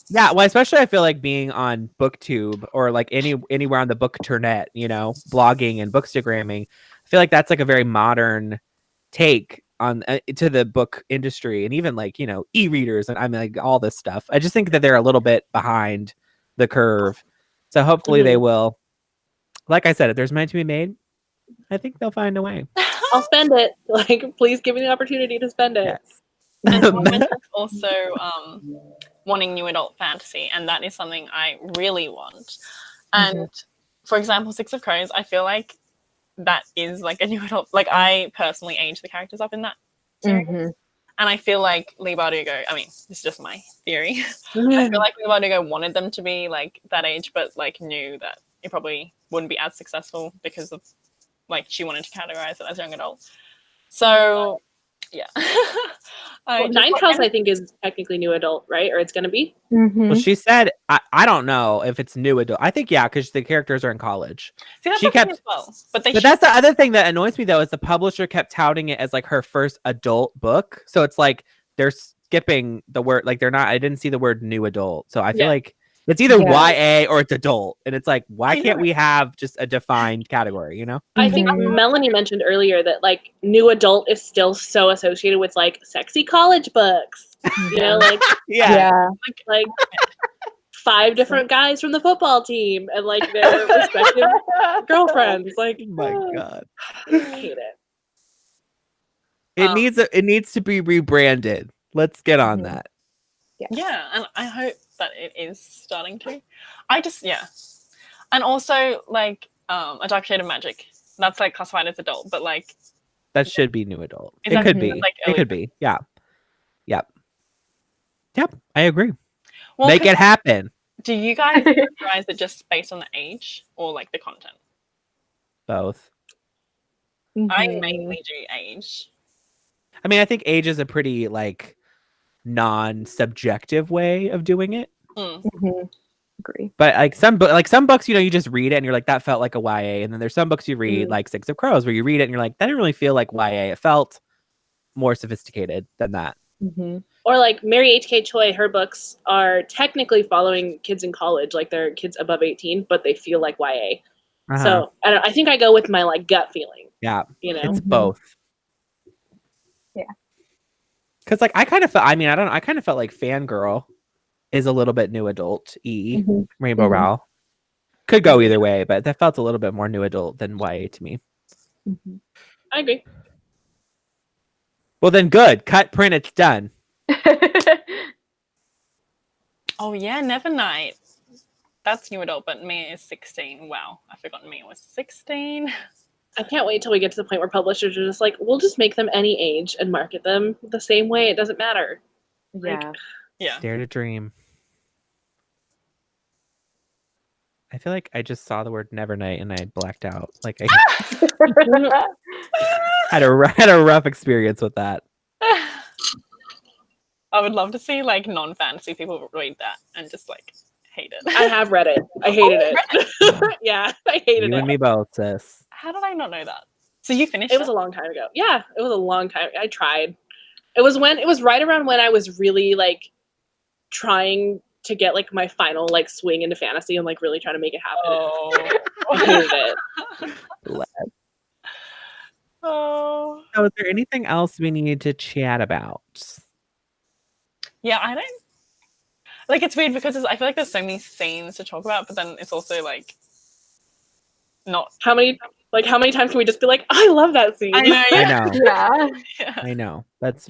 Yeah. Well, especially I feel like being on BookTube or like anywhere on the bookternet, blogging and bookstagramming. I feel like that's like a very modern take on to the book industry, and even like e-readers and like all this stuff. I just think that they're a little bit behind the curve. So hopefully they will. Like I said, if there's money to be made, I think they'll find a way. I'll spend it. Like, please give me the opportunity to spend it. Yes. And also wanting new adult fantasy, and that is something I really want. And for example, Six of Crows, I feel like that is like a new adult. Like, I personally age the characters up in that series. And I feel like Leigh Bardugo, I mean, this is just my theory. I feel like Leigh Bardugo wanted them to be like that age, but like knew that it probably wouldn't be as successful because of like she wanted to categorize it as young adult. So yeah. Nine Tails, I think, is technically new adult, right? Or it's going to be. Well, she said, I don't know if it's new adult. I think, yeah, because the characters are in college. See, that's she kept as well. But that's the other thing that annoys me, though, is the publisher kept touting it as like her first adult book. So it's like they're skipping the word, like they're not, I didn't see the word new adult. So I feel like it's either YA or it's adult. And it's like, why can't we have just a defined category, I think Melanie mentioned earlier that like new adult is still so associated with like sexy college books. Like like 5 different guys from the football team and like their respective girlfriends. Like, oh my God. I hate it. It needs to be rebranded. Let's get on that. Yeah, and I hope that it is starting to. And also like A Dark Shade of Magic. That's like classified as adult, but like that should be new adult. Exactly. It could be. Like, it could be. Yeah. Yep. I agree. Well, make it happen. Do you guys categorize it just based on the age or like the content? Both. I mainly do age. I mean, I think age is a pretty like non-subjective way of doing it. Agree. But like some books, you just read it and you're like, that felt like a YA. And then there's some books you read, like Six of Crows, where you read it and you're like, that didn't really feel like YA. It felt more sophisticated than that. Or like Mary H.K. Choi, her books are technically following kids in college, like they're kids above 18, but they feel like YA. So I think I go with my like gut feeling. Yeah, it's both. Yeah, because like I kind of felt. I mean, I kind of felt like Fangirl is a little bit new adult. Rainbow Rowell could go either way, but that felt a little bit more new adult than YA to me. I agree. Well, then good. Cut, print, it's done. Oh, yeah, Nevernight. That's new adult, but Mia is 16. Wow, I forgot Mia was 16. I can't wait till we get to the point where publishers are just like, we'll just make them any age and market them the same way. It doesn't matter. Yeah. Yeah. Dare to dream. I feel like I just saw the word Nevernight and I blacked out. Like I had a rough experience with that. I would love to see like non-fantasy people read that and just like hate it. I have read it. I hated it. Yeah, I hated You it. and me both, sis. How did I not know that? So you finished It was a long time ago. Yeah, it was a long time. I tried. It was right around when I was really like trying to get like my final like swing into fantasy and like really trying to make it happen. Oh. I hated it. Oh. So is there anything else we need to chat about? Yeah, I don't like it's weird because I feel like there's so many scenes to talk about, but then it's also like not How many times can we just be like, I love that scene? I know, I know. Yeah. yeah. I know. That's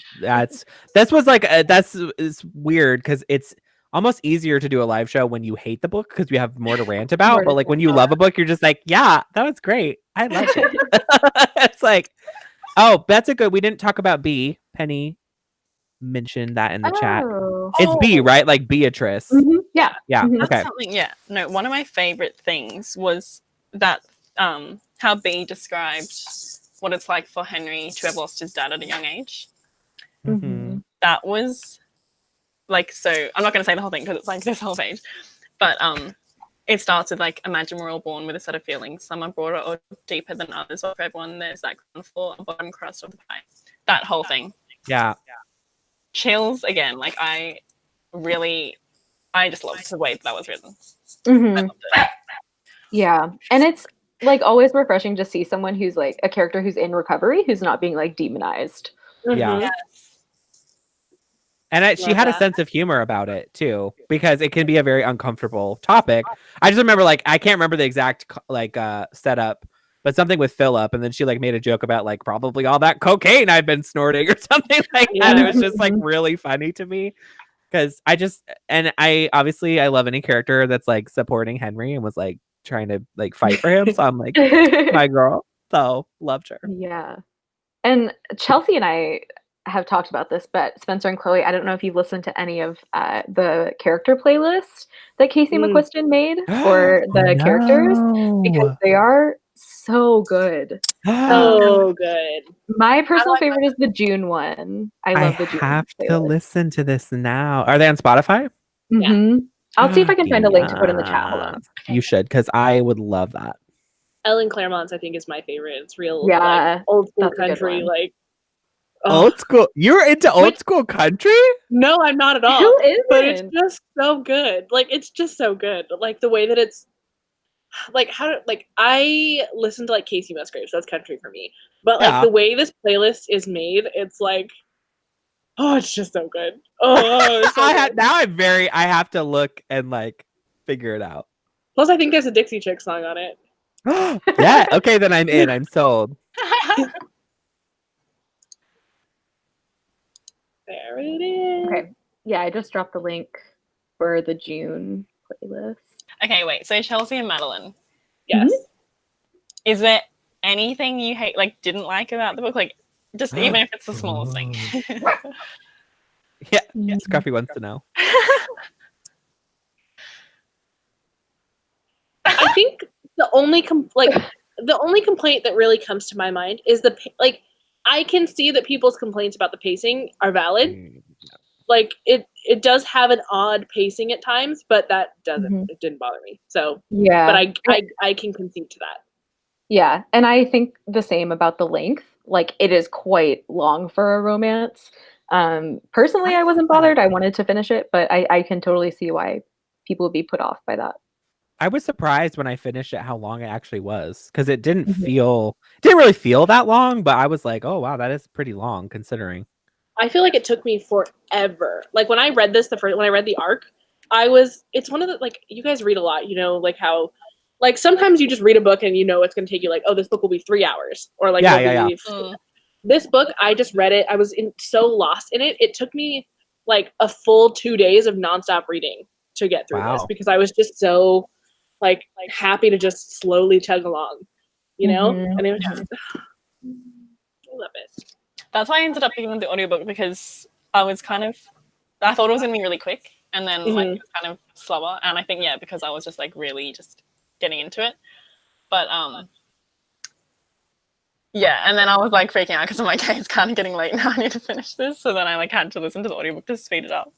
was like it's weird because it's almost easier to do a live show when you hate the book because you have more to rant about. More to But like when you rant love a book, you're just like, yeah, that was great. I loved it. It's like, oh, that's a good. We didn't talk about B. Penny mentioned that in the chat. Oh. It's B, right? Like Beatrice. Mhm, yeah. Yeah. Mhm. Okay. Something, yeah. No, one of my favorite things was that how B described what it's like for Henry to have lost his dad at a young age. Mhm. That was like, so I'm not going to say the whole thing because it's like this whole page, but it starts with like, imagine we're all born with a set of feelings. Some are broader or deeper than others, or for everyone there's that ground floor and bottom crust of the pie. That whole thing. Yeah. Chills again. Like I just loved the way that was written. I Mhm. loved it. Yeah. And it's like always refreshing to see someone who's like a character who's in recovery, who's not being like demonized. Yeah. Yes. And she Love had a that. sense of humor about it too, because it can be a very uncomfortable topic. I just remember, like, I can't remember the exact like setup, but something with Philip, and then she like made a joke about like probably all that cocaine I'd been snorting or something like that. It was just like really funny to me because I obviously I love any character that's like supporting Henry and was like trying to like fight for him. So I'm like, my girl. So loved her. Yeah. And Chelsea and I have talked about this, but Spencer and Chloe, I don't know if you've listened to any of the character playlist that Casey McQuiston made for the characters, because they are so good. So good. My personal favorite is the June one. I love the June have to playlist. listen to this now. Are they on Spotify? Mhm. I'll see if I can find a link to put in the chat. Hold on. You should, because I would love that. Ellen Claremont's, I think, is my favorite. It's real, Yeah, like, old school that's a good country, one. like. Old school. You're into old school country? No, I'm not at all. Who isn't? But it's just so good. Like, it's just so good. Like the way that it's like I listen to like Casey Musgraves. That's country for me. But like the way this playlist is made, it's like, oh, it's just so good. Oh, it's so good. I have to look and like figure it out. Plus, I think there's a Dixie Chick song on it. Yeah. Okay, then I'm in. I'm sold. There it is. Okay. Yeah, I just dropped the link for the June playlist. Okay, wait. So Chelsea and Madeline, Yes. is there anything you didn't like about the book? Like, just even if it's the smallest thing. Yeah. Scruffy wants to know. I think the only complaint that really comes to my mind is I can see that people's complaints about the pacing are valid. Like it does have an odd pacing at times, but that doesn't it didn't bother me. So Yeah. but I can concede to that. Yeah, and I think the same about the length. Like it is quite long for a romance. Personally, I wasn't bothered. I wanted to finish it, but I can totally see why people would be put off by that. I was surprised when I finished it how long it actually was, because it didn't really feel that long, but I was like, oh wow, that is pretty long considering. I feel like it took me forever. Like when I read this when I read the arc, it's one of the, like, you guys read a lot, you know, like how, like sometimes you just read a book and you know it's going to take you like, oh, this book will be 3 hours, or like this book, I just read it. I was so lost in it. It took me like a full 2 days of nonstop reading to get through this, because I was just so like happy to just slowly chug along, you know? And it was just, I love it. That's why I ended up picking up the audiobook, because I thought it was going to be really quick, and then like it was kind of slower. And I think, because I was just like really just getting into it. But yeah, and then I was like freaking out because I'm like, hey, it's kind of getting late now. I need to finish this. So then I like had to listen to the audiobook to speed it up.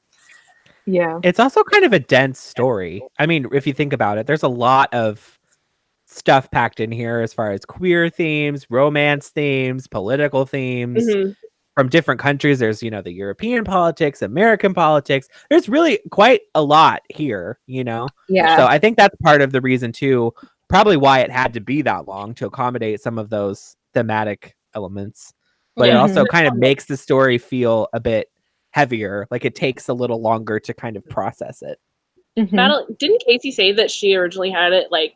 Yeah. It's also kind of a dense story. I mean, if you think about it, there's a lot of stuff packed in here as far as queer themes, romance themes, political themes from different countries. There's, the European politics, American politics. There's really quite a lot here, Yeah. So I think that's part of the reason too, probably why it had to be that long to accommodate some of those thematic elements. But it also kind of makes the story feel a bit heavier. Like it takes a little longer to kind of process it. Didn't Casey say that she originally had it like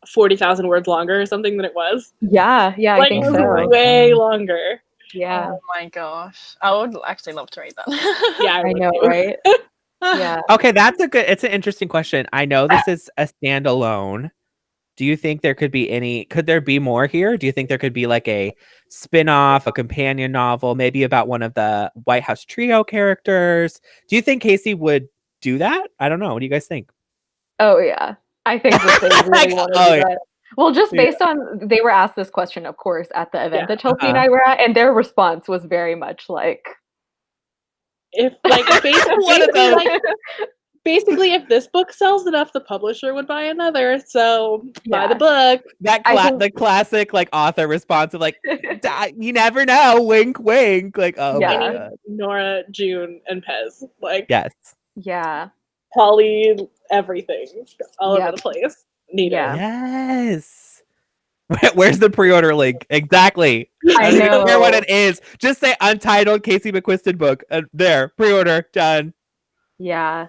40,000 words longer or something than it was? Yeah, I think it was so. way longer. Yeah. Oh my gosh. I would actually love to read that. Yeah, I know, right? Yeah. Okay, it's an interesting question. I know this is a standalone. Do you think there could there be more here? Do you think there could be like a spin-off, a companion novel, maybe about one of the White House trio characters? Do you think Casey would do that? I don't know. What do you guys think? Oh yeah. I think that they really want to do that. Well, just based on, they were asked this question, of course, at the event that Chelsea and I were at, and their response was very much like, if basically if this book sells enough, the publisher would buy another. So buy the book. The classic like author response of like, you never know, wink, wink. Like, oh my God. Nora, June, and Pez. Like, yes, yeah, Polly, everything all over the place. Need it. Yes. Where's the pre-order link? Exactly. I don't even care what know. it is. Just say untitled Casey McQuiston book. There, pre-order done. Yeah.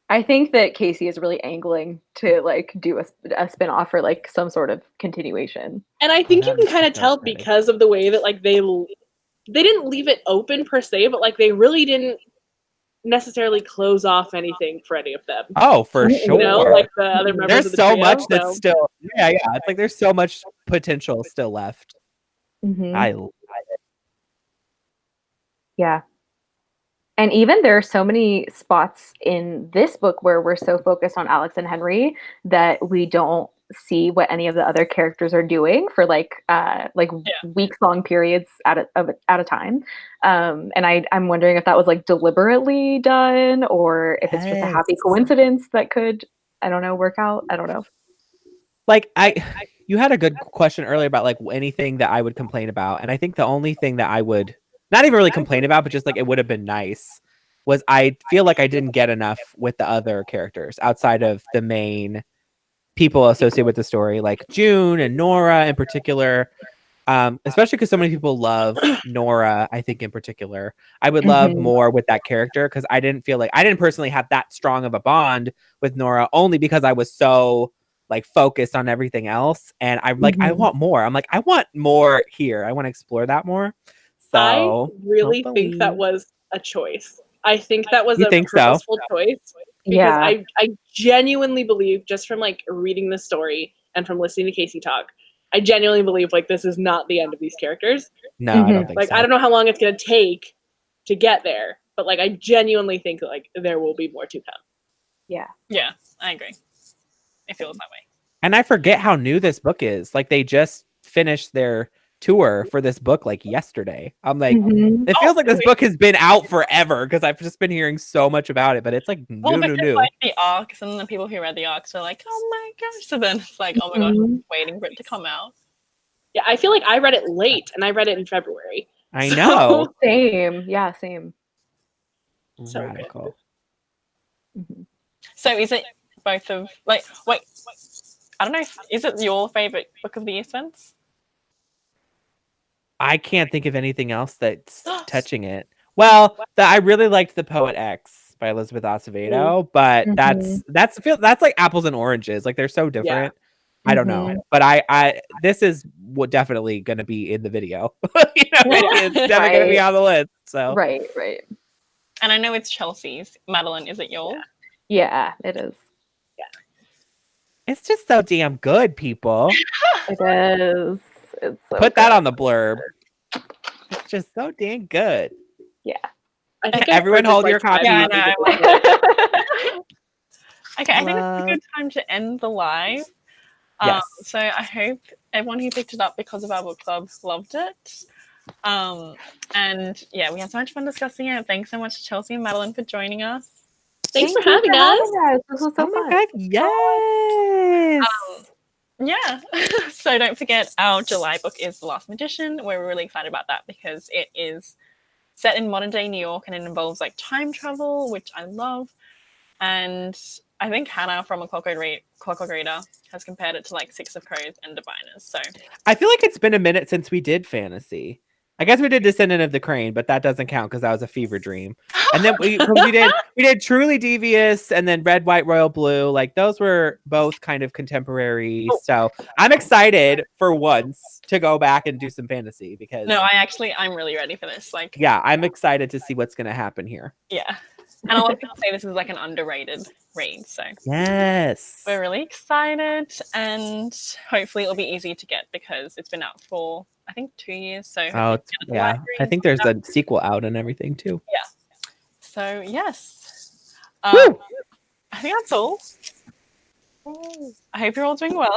I think that Casey is really angling to like do a spin-off or like some sort of continuation. And I think you can kind of tell because of the way that like they didn't leave it open per se, but like they really didn't necessarily close off anything for any of them. Oh, for sure. Like the other members there's of the so trio, much that's still it's like there's so much potential still left. I love it. Yeah. And even there are so many spots in this book where we're so focused on Alex and Henry that we don't see what any of the other characters are doing for weeks-long periods at a time. And I'm wondering if that was like deliberately done or if it's just a happy coincidence that could, I don't know, work out. I don't know. Like you had a good question earlier about like anything that I would complain about. And I think the only thing that I would not even really complain about, but just like it would have been nice, was I feel like I didn't get enough with the other characters outside of the main people associated with the story, like June and Nora in particular, especially because so many people love Nora. I think in particular, I would love more with that character because I didn't personally have that strong of a bond with Nora, only because I was so like focused on everything else. And I'm like, I want more. I'm like, I want more here. I want to explore that more. So I really think that was a choice. I think that was a purposeful choice. Because I genuinely believe, just from like reading the story and from listening to Casey talk, I genuinely believe like this is not the end of these characters. No, I don't think so. I don't know how long it's gonna take to get there, but like I genuinely think like there will be more to come. Yeah. Yeah, I agree. It feels that way. And I forget how new this book is. Like they just finished their tour for this book like yesterday. I'm like, it feels like this book has been out forever because I've just been hearing so much about it, but it's like new. Like the arcs, and the people who read the arcs are like, oh my gosh. So then it's like, oh my gosh, I'm waiting for it to come out. Yeah, I feel like I read it late and I read it in February. I know. Same. Yeah, same. So radical. So is it both of like wait, I don't know, is it your favorite book of the year, Spence? I can't think of anything else that's touching it. Well, I really liked The Poet X by Elizabeth Acevedo, but that's like apples and oranges. Like they're so different. I don't know, but this is definitely going to be in the video. It's definitely going to be on the list. So right. And I know it's Chelsea's. Madeline, is it yours? Yeah, it is. Yeah, it's just so damn good, people. It is. It's so Put that on the blurb. It's just so dang good. Yeah. I think everyone hold your copy. Yeah, Okay, I think it's a good time to end the live. Yes. So I hope everyone who picked it up because of our book club loved it. And yeah, we had so much fun discussing it. Thanks so much to Chelsea and Madeline for joining us. Thanks for you having us. This was so Oh my fun. god, yes. Yeah. So don't forget, our July book is The Last Magician. We're really excited about that because it is set in modern day New York and it involves like time travel, which I love. And I think Hannah from A Clockwork Reader has compared it to like Six of Crows and Diviners. So I feel like it's been a minute since we did fantasy. I guess we did Descendant of the Crane, but that doesn't count because that was a fever dream. And then we did Truly Devious and then Red, White, Royal Blue. Like those were both kind of contemporary. So I'm excited for once to go back and do some fantasy because no, I'm really ready for this. Like, yeah, I'm excited to see what's gonna happen here. yeah. And a lot of people say this is like an underrated read. So yes, we're really excited, and hopefully it'll be easy to get because it's been out for I think 2 years. So yeah, I think there's a sequel out and everything too. Yeah. So yes, Woo! I think that's all. I hope you're all doing well.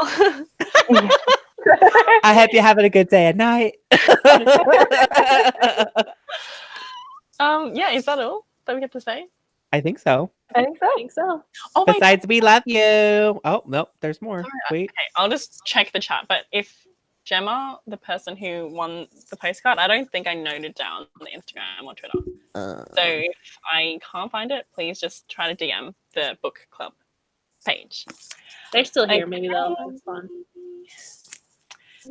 I hope you're having a good day at night. Yeah, is that all that we get to say? I think so. I think so. I think so. Oh, wait, Besides, we love you. Oh, no, there's more. Wait. okay, I'll just check the chat. But if Gemma, the person who won the postcard, I don't think I noted down the Instagram or Twitter. So if I can't find it, please just try to DM the book club page. They're still here. Maybe they'll respond.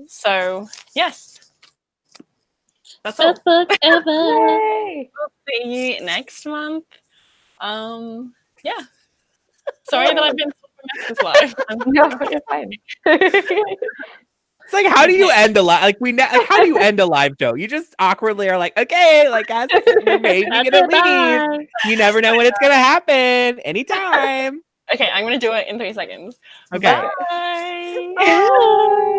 So yes, that's all. Best book ever. Yay! We'll see you next month. Yeah. Sorry that I've been this live. No, you're fine. It's like, how do you end a live? How do you end a live show? You just awkwardly are like, okay, like, guys, we're maybe gonna leave. You never know when it's gonna happen. Anytime. Okay, I'm gonna do it in 3 seconds. Okay. Bye. Bye.